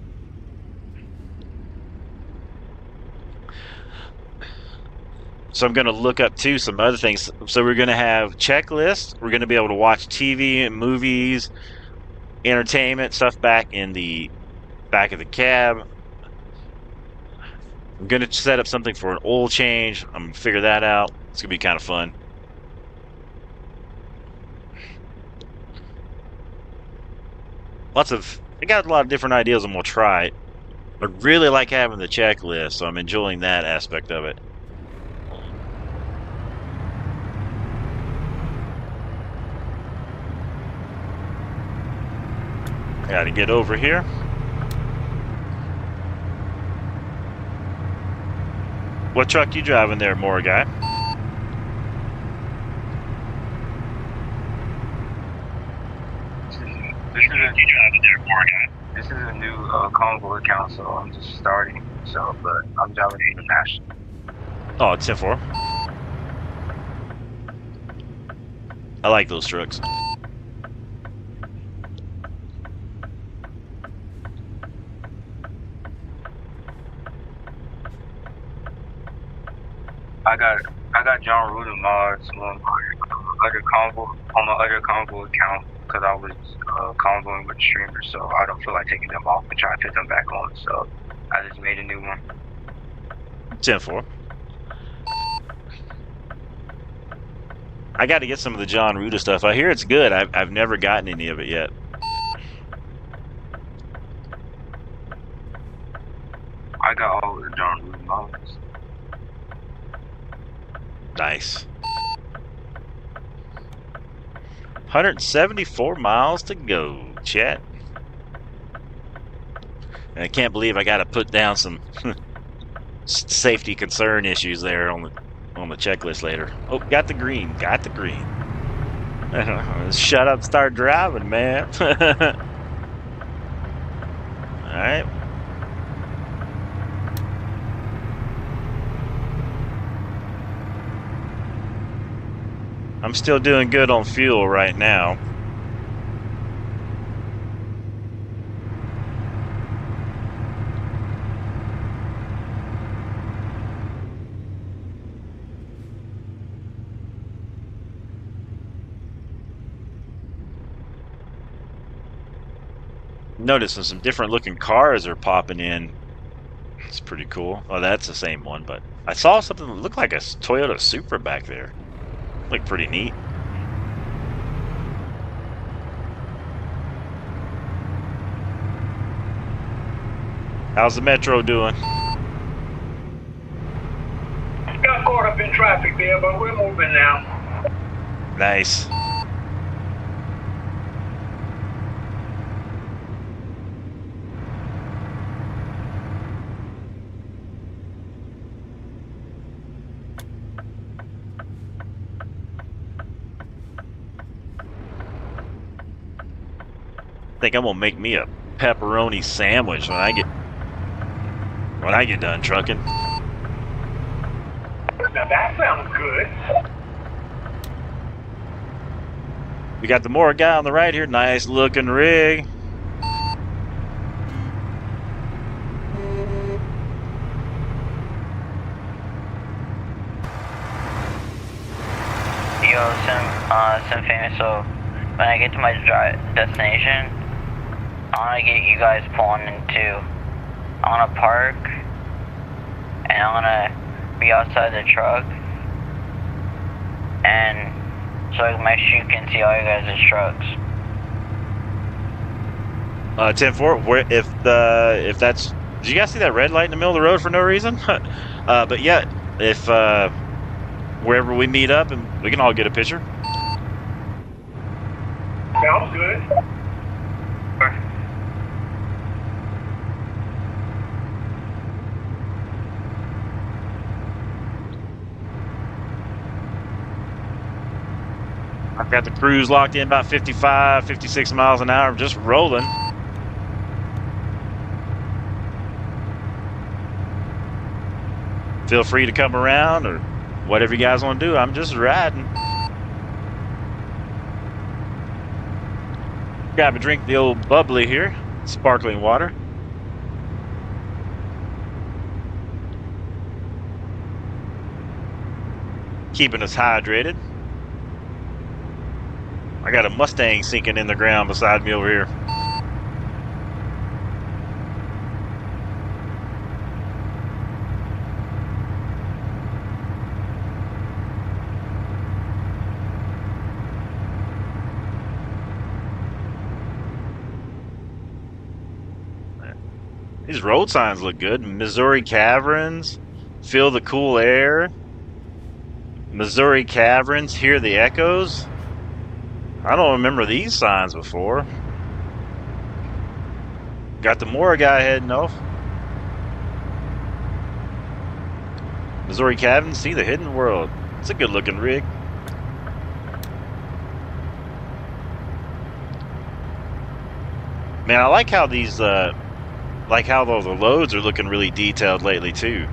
So I'm going to look up too some other things. So we're going to have checklists. We're going to be able to watch TV and movies, entertainment stuff back in the back of the cab. I'm going to set up something for an oil change. I'm going to figure that out. It's going to be kind of fun. I got a lot of different ideas and we'll try it. I really like having the checklist, so I'm enjoying that aspect of it. Got to get over here. What truck you driving there, more guy? this is a new Convoy account, so I'm just starting. So, but I'm driving international. Oh, it's 10-4. I like those trucks. I got John Ruder mods on my other Convoy account because I was convoying with streamers, so I don't feel like taking them off and trying to put them back on. So I just made a new one. 10-4. I got to get some of the John Ruda stuff. I hear it's good. I've never gotten any of it yet. I got all the John Ruda mods. Nice. 174 miles to go, chat. And I can't believe I got to put down some safety concern issues there on the checklist later. Oh, got the green. Got the green. Shut up, start driving, man. All right. I'm still doing good on fuel right now. Noticing some different looking cars are popping in. It's pretty cool. Oh, that's the same one, but I saw something that looked like a Toyota Supra back there. Looked pretty neat. How's the Metro doing? Got caught up in traffic there, but we're moving now. Nice. I think I'm gonna make me a pepperoni sandwich when I get done trucking. Now that sounds good. We got the more guy on the right here. Nice looking rig. Yo, simfamous. So when I get to my destination, I want to get you guys pulling in too. I want to park, and I want to be outside the truck, and so my shoot can see all you guys' trucks. 10-4. Where if that's, did you guys see that red light in the middle of the road for no reason? But yeah, if wherever we meet up, and we can all get a picture. Sounds good. I've got the cruise locked in about 55, 56 miles an hour. I'm just rolling. Feel free to come around or whatever you guys want to do. I'm just riding. Grab a drink of the old bubbly here. Sparkling water. Keeping us hydrated. I got a Mustang sinking in the ground beside me over here. These road signs look good. Missouri Caverns, feel the cool air. Missouri Caverns, hear the echoes. I don't remember these signs before. Got the MOTORA guy heading off. Missouri Caverns, see the hidden world. It's a good looking rig. Man, I like how these, the loads are looking really detailed lately too.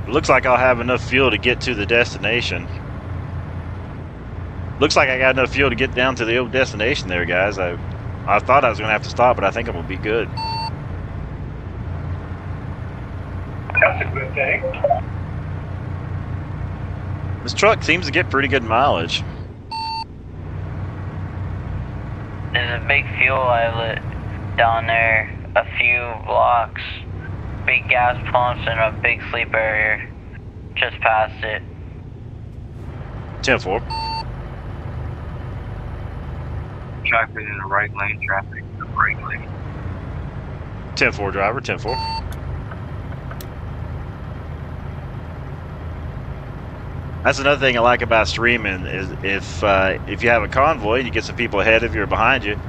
Looks like I'll have enough fuel to get to the destination. Looks like I got enough fuel to get down to the old destination there, guys. I thought I was going to have to stop, but I think I'm going to be good. That's a good thing. This truck seems to get pretty good mileage. There's a big fuel outlet down there, a few blocks, big gas pumps, and a big sleep area just past it. 10-4. Traffic in the right lane, traffic in the right lane. 10-4 driver, 10-4. That's another thing I like about streaming is if you have a convoy and you get some people ahead of you or behind you,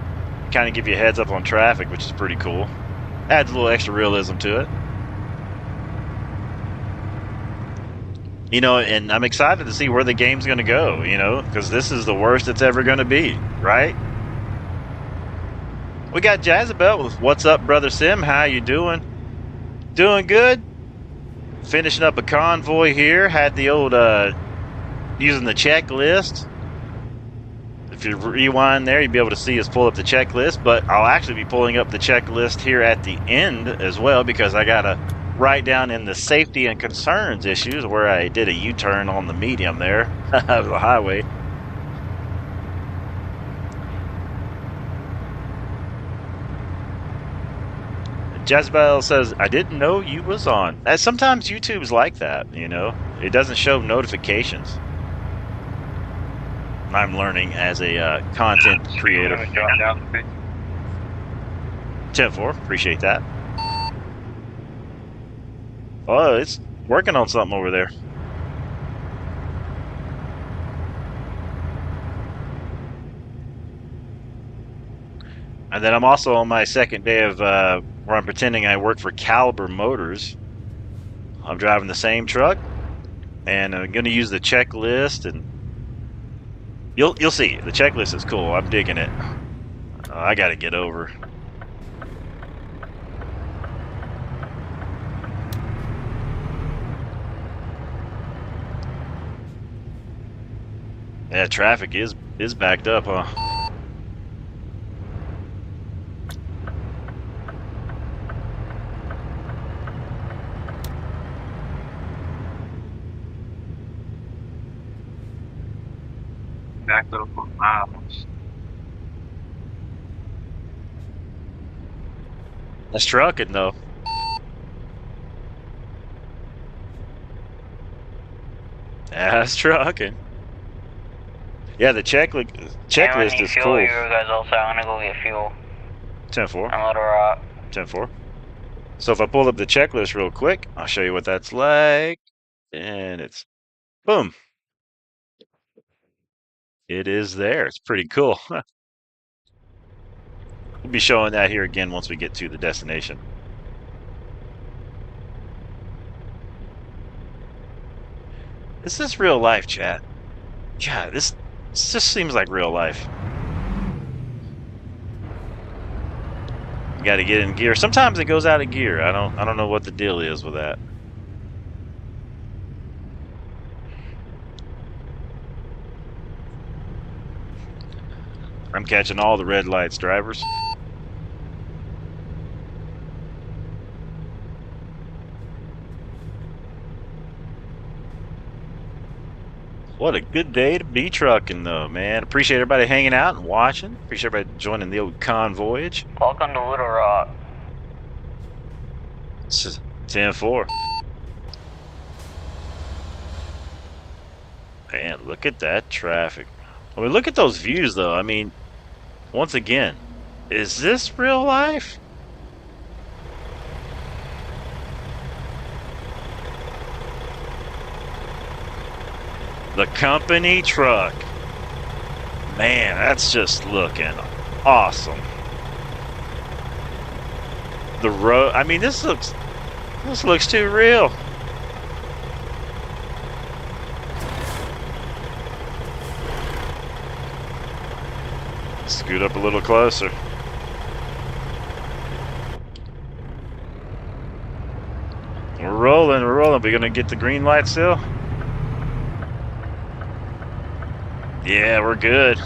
kind of give you a heads up on traffic, which is pretty cool. Adds a little extra realism to it. You know, and I'm excited to see where the game's going to go, you know, because this is the worst it's ever going to be, right? We got Jezebel with "What's up, Brother Sim? How you doing? Doing good? Finishing up a convoy here. Had the old, using the checklist. If you rewind there, you'll be able to see us pull up the checklist, but I'll actually be pulling up the checklist here at the end as well because I got to write down in the safety and concerns issues where I did a U-turn on the medium there of the highway. Jezebel says, I didn't know you was on. Sometimes YouTube's like that, you know. It doesn't show notifications. I'm learning as a content creator. 10-4, appreciate that. Oh, it's working on something over there. And then I'm also on my second day of where I'm pretending I work for Caliber Motors. I'm driving the same truck, and I'm going to use the checklist, and you'll see. The checklist is cool. I'm digging it. I got to get over. Yeah, traffic is backed up, huh? Backed up for miles. That's trucking, though. That's trucking. Yeah, the checklist is cool. You guys also, I'm gonna go get fuel. 10-4. I'm MOTORA. 10-4. So if I pull up the checklist real quick, I'll show you what that's like. And it's boom. It is there. It's pretty cool. We'll be showing that here again once we get to the destination. Is this real life, chat? Yeah, this just seems like real life. You got to get in gear. Sometimes it goes out of gear. I don't know what the deal is with that. I'm catching all the red lights, drivers. What a good day to be trucking, though, man. Appreciate everybody hanging out and watching. Appreciate everybody joining the old Convoy-Age. Welcome to Little Rock. It's 10-4. Man, look at that traffic. I mean, look at those views, though. I mean, once again, is this real life? The company truck. Man, that's just looking awesome. The road, I mean, this looks too real. Scoot up a little closer. We're rolling. We're gonna get the green light still? Yeah, we're good.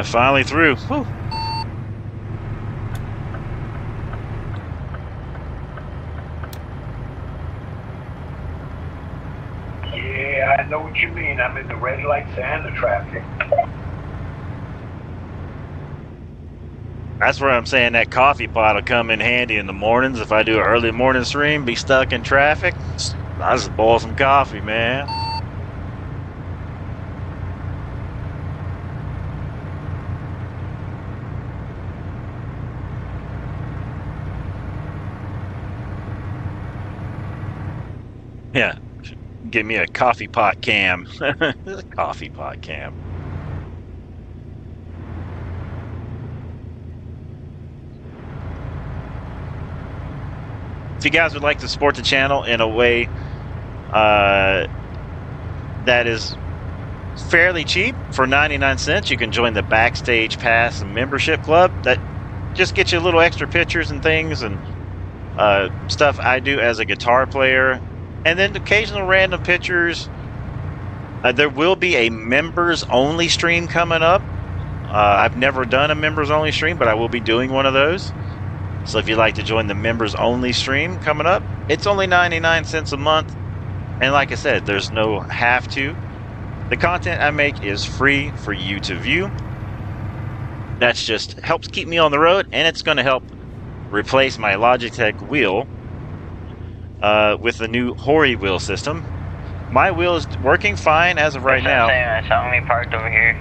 Finally through. Whew. Yeah, I know what you mean. I'm in the red lights and the traffic. That's where I'm saying that coffee pot will come in handy in the mornings. If I do an early morning stream, be stuck in traffic, I just boil some coffee, man. Yeah, give me a coffee pot cam. Coffee pot cam. If you guys would like to support the channel in a way that is fairly cheap, for 99 cents, you can join the Backstage Pass membership club. That just gets you little extra pictures and things and stuff I do as a guitar player. And then occasional random pictures. There will be a members-only stream coming up. I've never done a members-only stream, but I will be doing one of those. So if you'd like to join the members-only stream coming up, it's only 99 cents a month. And like I said, there's no have to. The content I make is free for you to view. That's just helps keep me on the road, and it's going to help replace my Logitech wheel with the new Hori wheel system. My wheel is working fine as of right now. I saw me parked over here.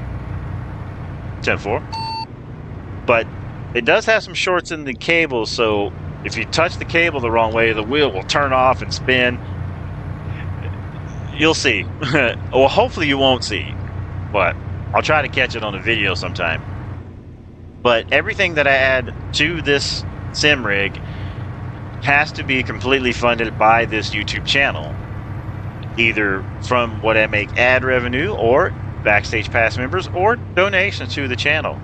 10-4. But it does have some shorts in the cable, so if you touch the cable the wrong way, the wheel will turn off and spin. You'll see. Well, hopefully you won't see, but I'll try to catch it on a video sometime. But everything that I add to this sim rig has to be completely funded by this YouTube channel, either from what I make ad revenue or Backstage Pass members or donations to the channel.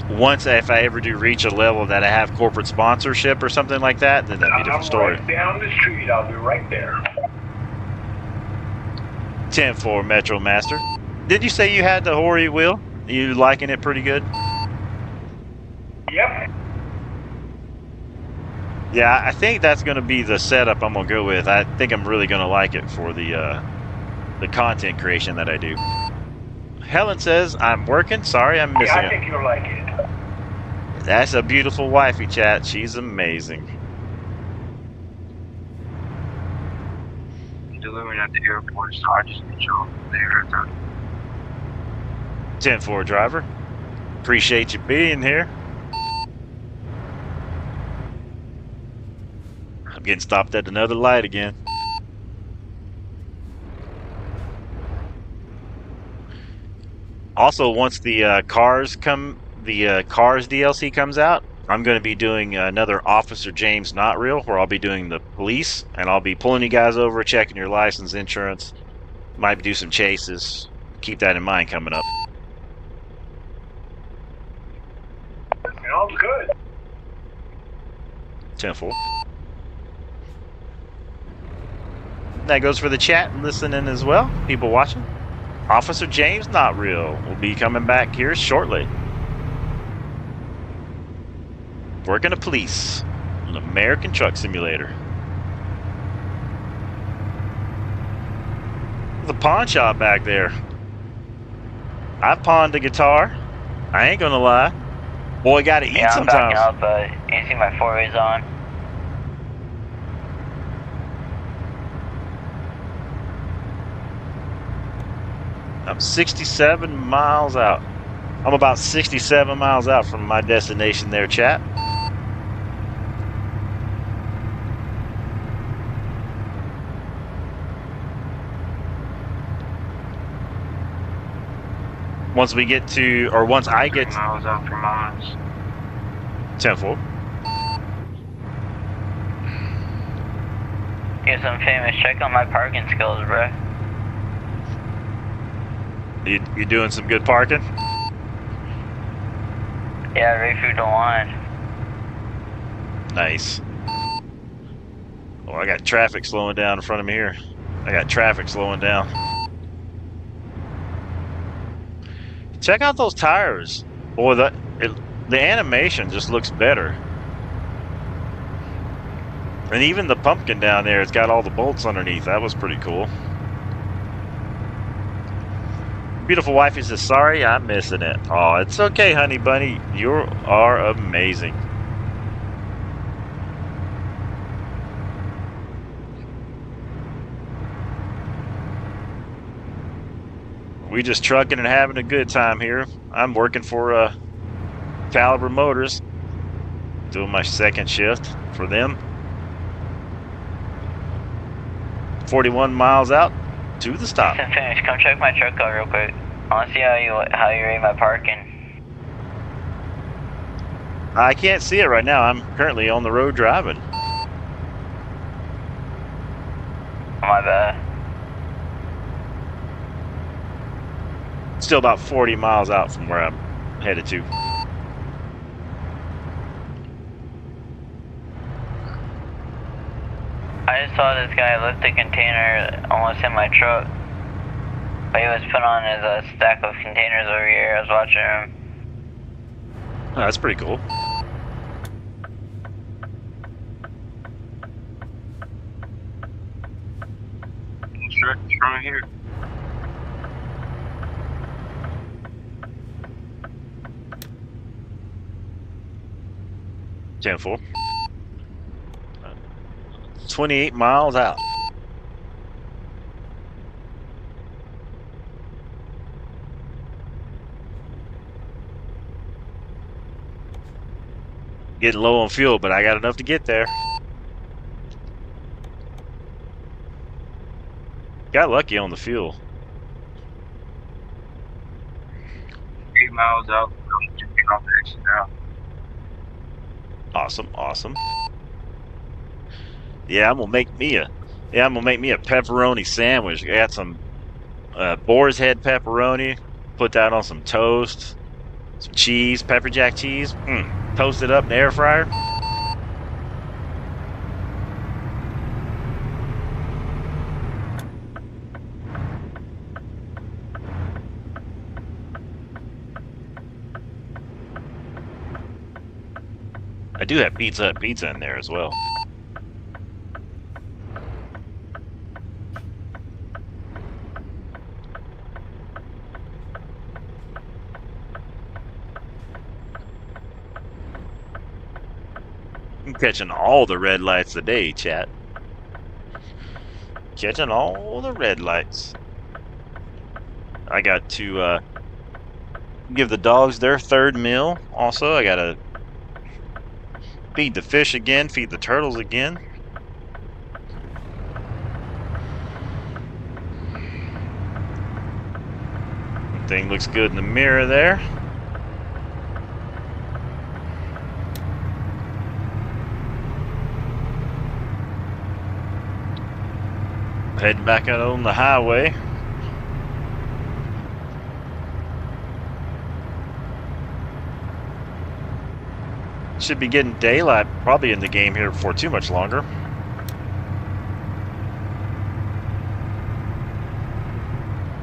Once, if I ever do reach a level that I have corporate sponsorship or something like that, then that'd be a different story. I'm right down the street. I'll be right there. 10-4 Metro Master. Did you say you had the Hori wheel? You liking it pretty good? Yep. Yeah, I think that's going to be the setup I'm going to go with. I think I'm really going to like it for the content creation that I do. Helen says, I'm working. Sorry, I'm missing Yeah, I it. think you'll like it. That's a beautiful wifey, chat. She's amazing. Delivering at the airport, so I just need y'all there at the 10-4 driver. Appreciate you being here. I'm getting stopped at another light again. Also, once the Cars DLC comes out, I'm going to be doing another Officer James Not Real, where I'll be doing the police, and I'll be pulling you guys over, checking your license, insurance. Might do some chases. Keep that in mind coming up. Sounds good. 10-4. That goes for the chat and listening as well. People watching. Officer James Not Real will be coming back here shortly. Working a police. An American Truck Simulator. There's a pawn shop back there. I've pawned a guitar. I ain't gonna lie. Boy, gotta eat Yeah, I'm sometimes. backing up, but you see my 4-ways on. I'm 67 miles out. I'm about 67 miles out from my destination there, chat. Once we get to, or once I get 3 miles out from mine. 10-4. Here's some famous. Check out my parking skills, bro. You doing some good parking? Yeah, right through the line. Nice. Oh, I got traffic slowing down in front of me here. I got traffic slowing down. Check out those tires. Boy, the animation just looks better. And even the pumpkin down there, it's got all the bolts underneath. That was pretty cool. Beautiful wifey says, sorry, I'm missing it. Oh, it's okay, honey bunny. You are amazing. We just trucking and having a good time here. I'm working for Caliber Motors. Doing my second shift for them. 41 miles out to the stop. Finish. Come check my truck out real quick. I want to see how you rate my parking. I can't see it right now. I'm currently on the road driving. My bad. Still about 40 miles out from where I'm headed to. I just saw this guy lift a container almost in my truck. But he was putting on his stack of containers over here. I was watching him. Oh, that's pretty cool. Straight from here. 10-4. 28 miles out. Getting low on fuel, but I got enough to get there. Got lucky on the fuel. 8 miles out. I'm just getting off the exit now. Awesome, awesome. Yeah, I'm gonna make me a pepperoni sandwich. I got some boar's head pepperoni. Put that on some toast, some cheese, pepper jack cheese. Toast it up in the air fryer. I do have Pizza Hut pizza in there as well. I'm catching all the red lights today, chat. Catching all the red lights. I got to give the dogs their third meal. Also, I gotta feed the fish again, feed the turtles again. Thing looks good in the mirror there. Heading back out on the highway. Should be getting daylight probably in the game here before too much longer.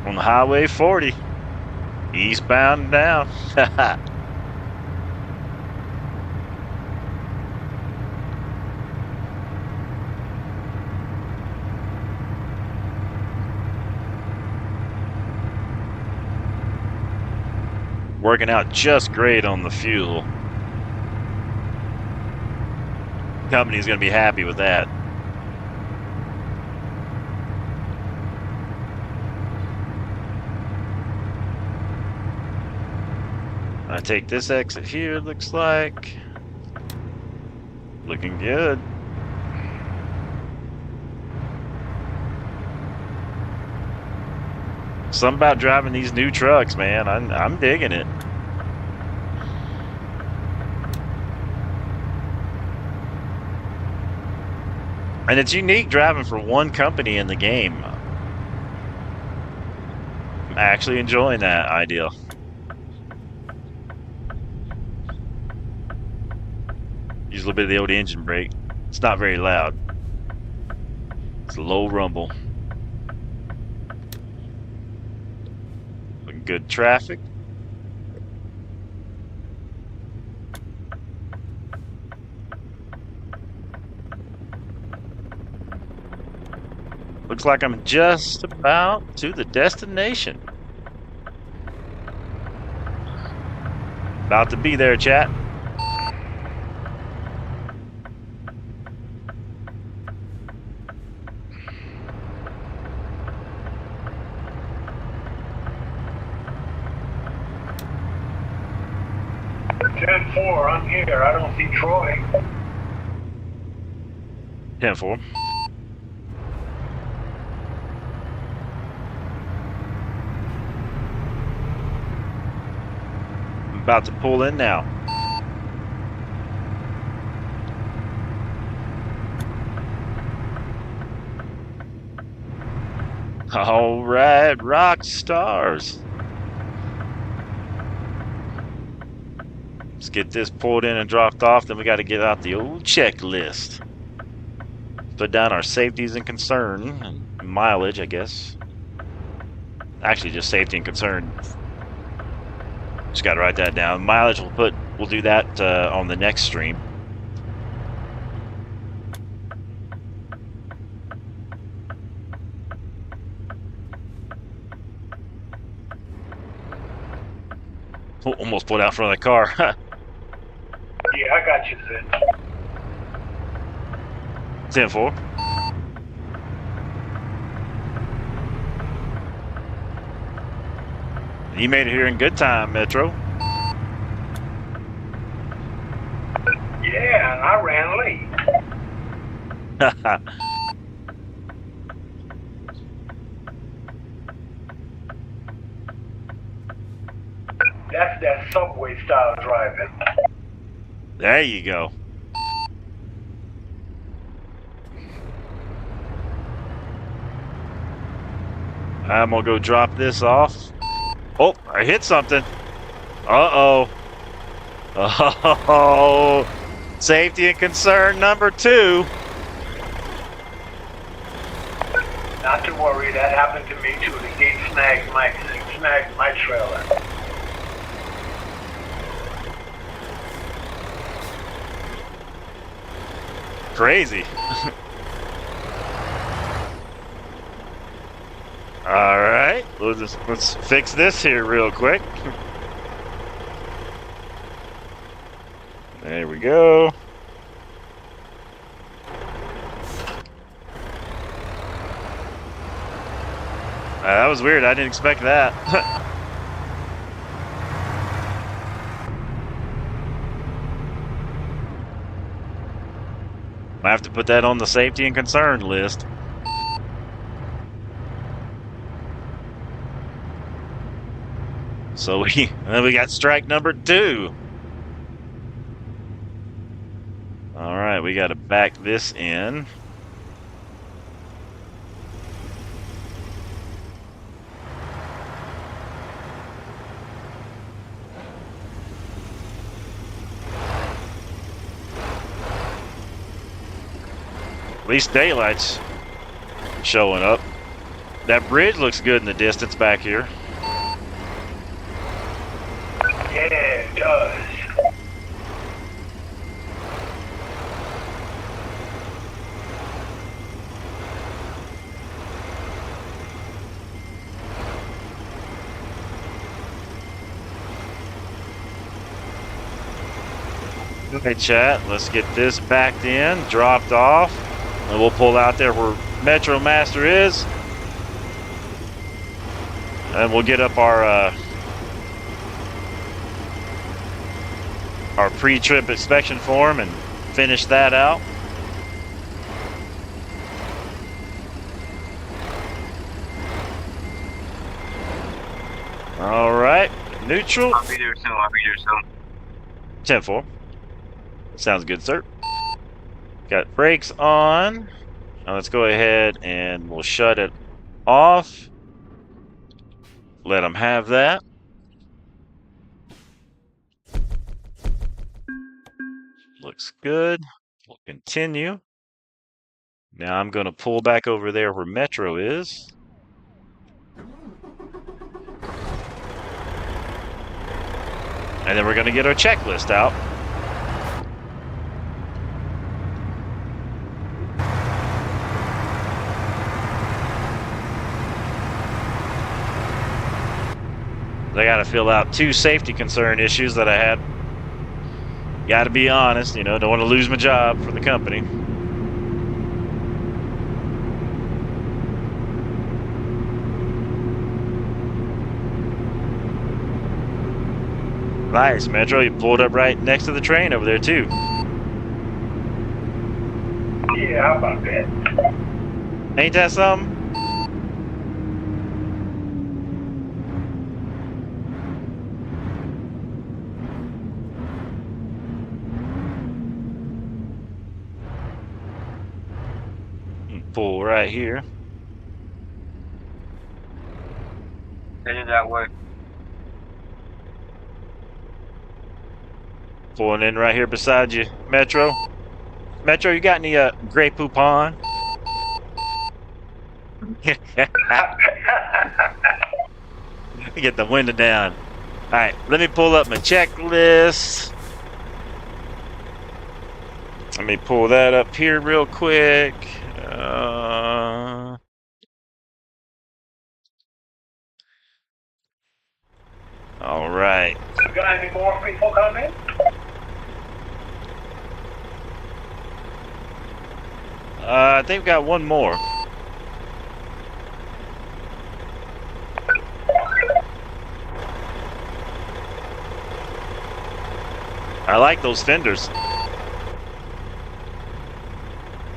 On the Highway 40. Eastbound and down. Working out just great on the fuel. The company's going to be happy with that. I take this exit here, it looks like. Looking good. Something about driving these new trucks, man. I'm digging it. And it's unique driving for one company in the game. I'm actually enjoying that idea. Use a little bit of the old engine brake. It's not very loud. It's a low rumble. Good traffic. Looks like I'm just about to the destination. About to be there, chat. I'm here. I don't see Troy. 10-4. I'm about to pull in now. All right, rock stars. Let's get this pulled in and dropped off. Then we got to get out the old checklist. Put down our safeties and concern and mileage, I guess. Actually, just safety and concern. Just got to write that down. Mileage we'll do that on the next stream. Oh, almost pulled out in front of the car. Yeah, I got you, Sid. 10-4. You made it here in good time, Metro. Yeah, and I ran late. That's that subway style driving. There you go. I'm gonna go drop this off. Oh, I hit something. Uh-oh. Oh, safety and concern number 2. Not to worry, that happened to me too. The gate snagged my trailer. Crazy. All right, let's fix this here real quick. There we go. That was weird. I didn't expect that. I have to put that on the safety and concern list. So we got strike number 2. All right, we got to back this in. At least daylight's showing up. That bridge looks good in the distance back here. Yeah, it does. Okay, chat, let's get this backed in, dropped off, and we'll pull out there where Metro Master is. And we'll get up our pre-trip inspection form and finish that out. All right, neutral. I'll be there soon. 10-4. Sounds good, sir. Got brakes on. Now let's go ahead and we'll shut it off. Let them have that. Looks good. We'll continue. Now I'm going to pull back over there where Metro is. And then we're going to get our checklist out. I got to fill out 2 safety concern issues that I had. Got to be honest, don't want to lose my job for the company. Nice, Metro. You pulled up right next to the train over there, too. Yeah, how about that? Ain't that something? Pull right here. Headed that way. Pulling in right here beside you, Metro. Metro, you got any Grey Poupon? Get the window down. All right, let me pull up my checklist. Let me pull that up here real quick. All right. You got any more people coming? I think we got one more. I like those fenders.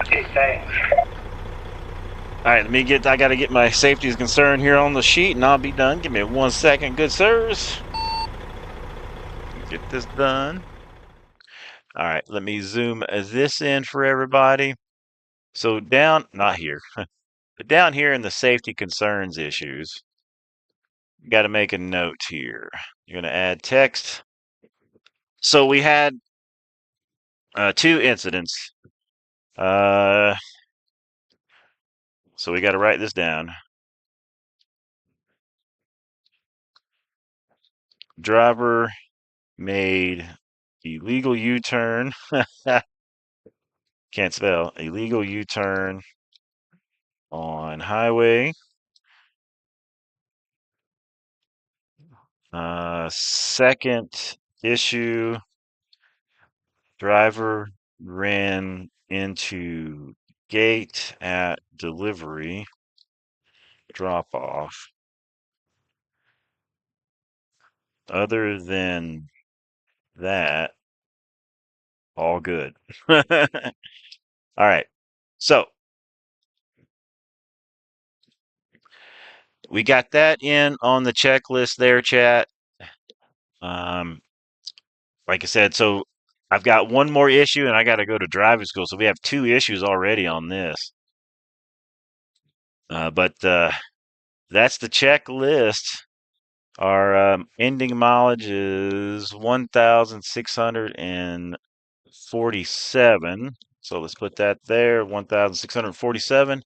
Okay, thanks. All right, I got to get my safety concern here on the sheet, and I'll be done. Give me 1 second, good sirs. Get this done. All right, let me zoom this in for everybody. So not here, but down here in the safety concerns issues, you got to make a note here. You're going to add text. So we had 2 incidents. So we got to write this down. Driver made illegal U-turn. Can't spell. Illegal U-turn on highway. Second issue, driver ran into gate at delivery drop off. Other than that, all good. All right. So we got that in on the checklist there, chat. Like I said, so I've got one more issue and I got to go to driving school. So we have 2 issues already on this. But that's the checklist. Our ending mileage is 1,647. So let's put that there, 1,647.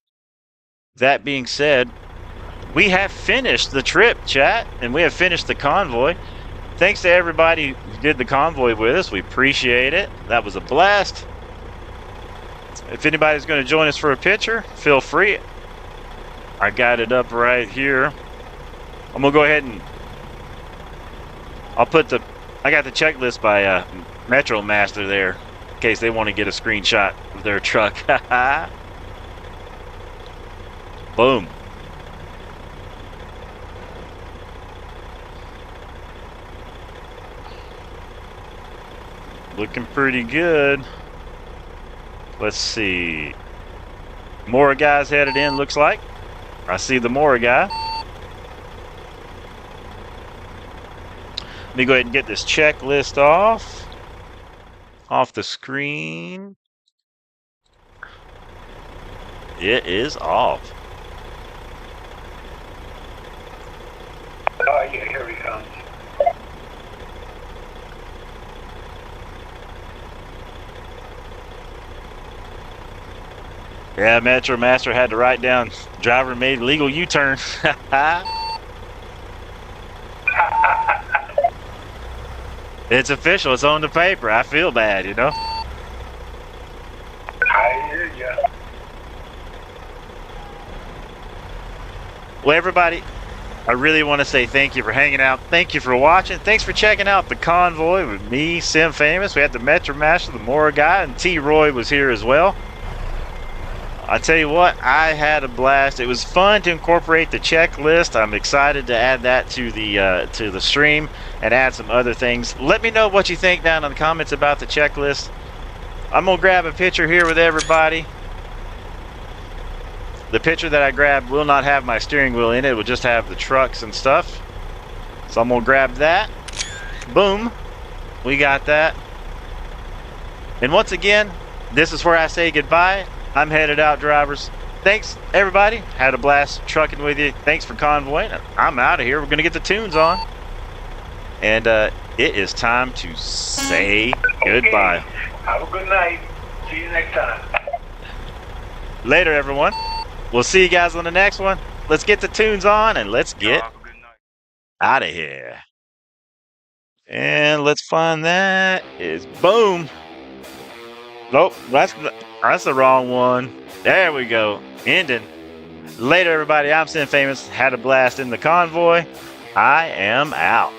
That being said, we have finished the trip, chat, and we have finished the convoy. Thanks to everybody who did the convoy with us. We appreciate it. That was a blast. If anybody's going to join us for a picture, feel free. I got it up right here. I'm going to go ahead and I got the checklist by Metro Master there in case they want to get a screenshot of their truck. Boom. Looking pretty good. Let's see. More guys headed in, looks like. I see the more guy. Let me go ahead and get this checklist off the screen. It is off. Oh, yeah, here he comes. Yeah, Metro Master had to write down driver made legal U-turn. It's official. It's on the paper. I feel bad, you know. I hear ya. Well, everybody, I really want to say thank you for hanging out. Thank you for watching. Thanks for checking out the convoy with me, simfamous. We had the Metro Master, the Mora guy, and T-Roy was here as well. I tell you what, I had a blast. It was fun to incorporate the checklist. I'm excited to add that to the stream and add some other things. Let me know what you think down in the comments about the checklist. I'm gonna grab a picture here with everybody. The picture that I grabbed will not have my steering wheel in it. It will just have the trucks and stuff. So I'm gonna grab that. Boom. We got that. And once again, this is where I say goodbye. I'm headed out, drivers. Thanks, everybody. Had a blast trucking with you. Thanks for convoying. I'm out of here. We're going to get the tunes on. And it is time to say goodbye. Have a good night. See you next time. Later, everyone. We'll see you guys on the next one. Let's get the tunes on and let's get out of here. And let's find that is boom. Nope, that's the wrong one. There we go. Ending. Later, everybody. I'm simfamous. Had a blast in the convoy. I am out.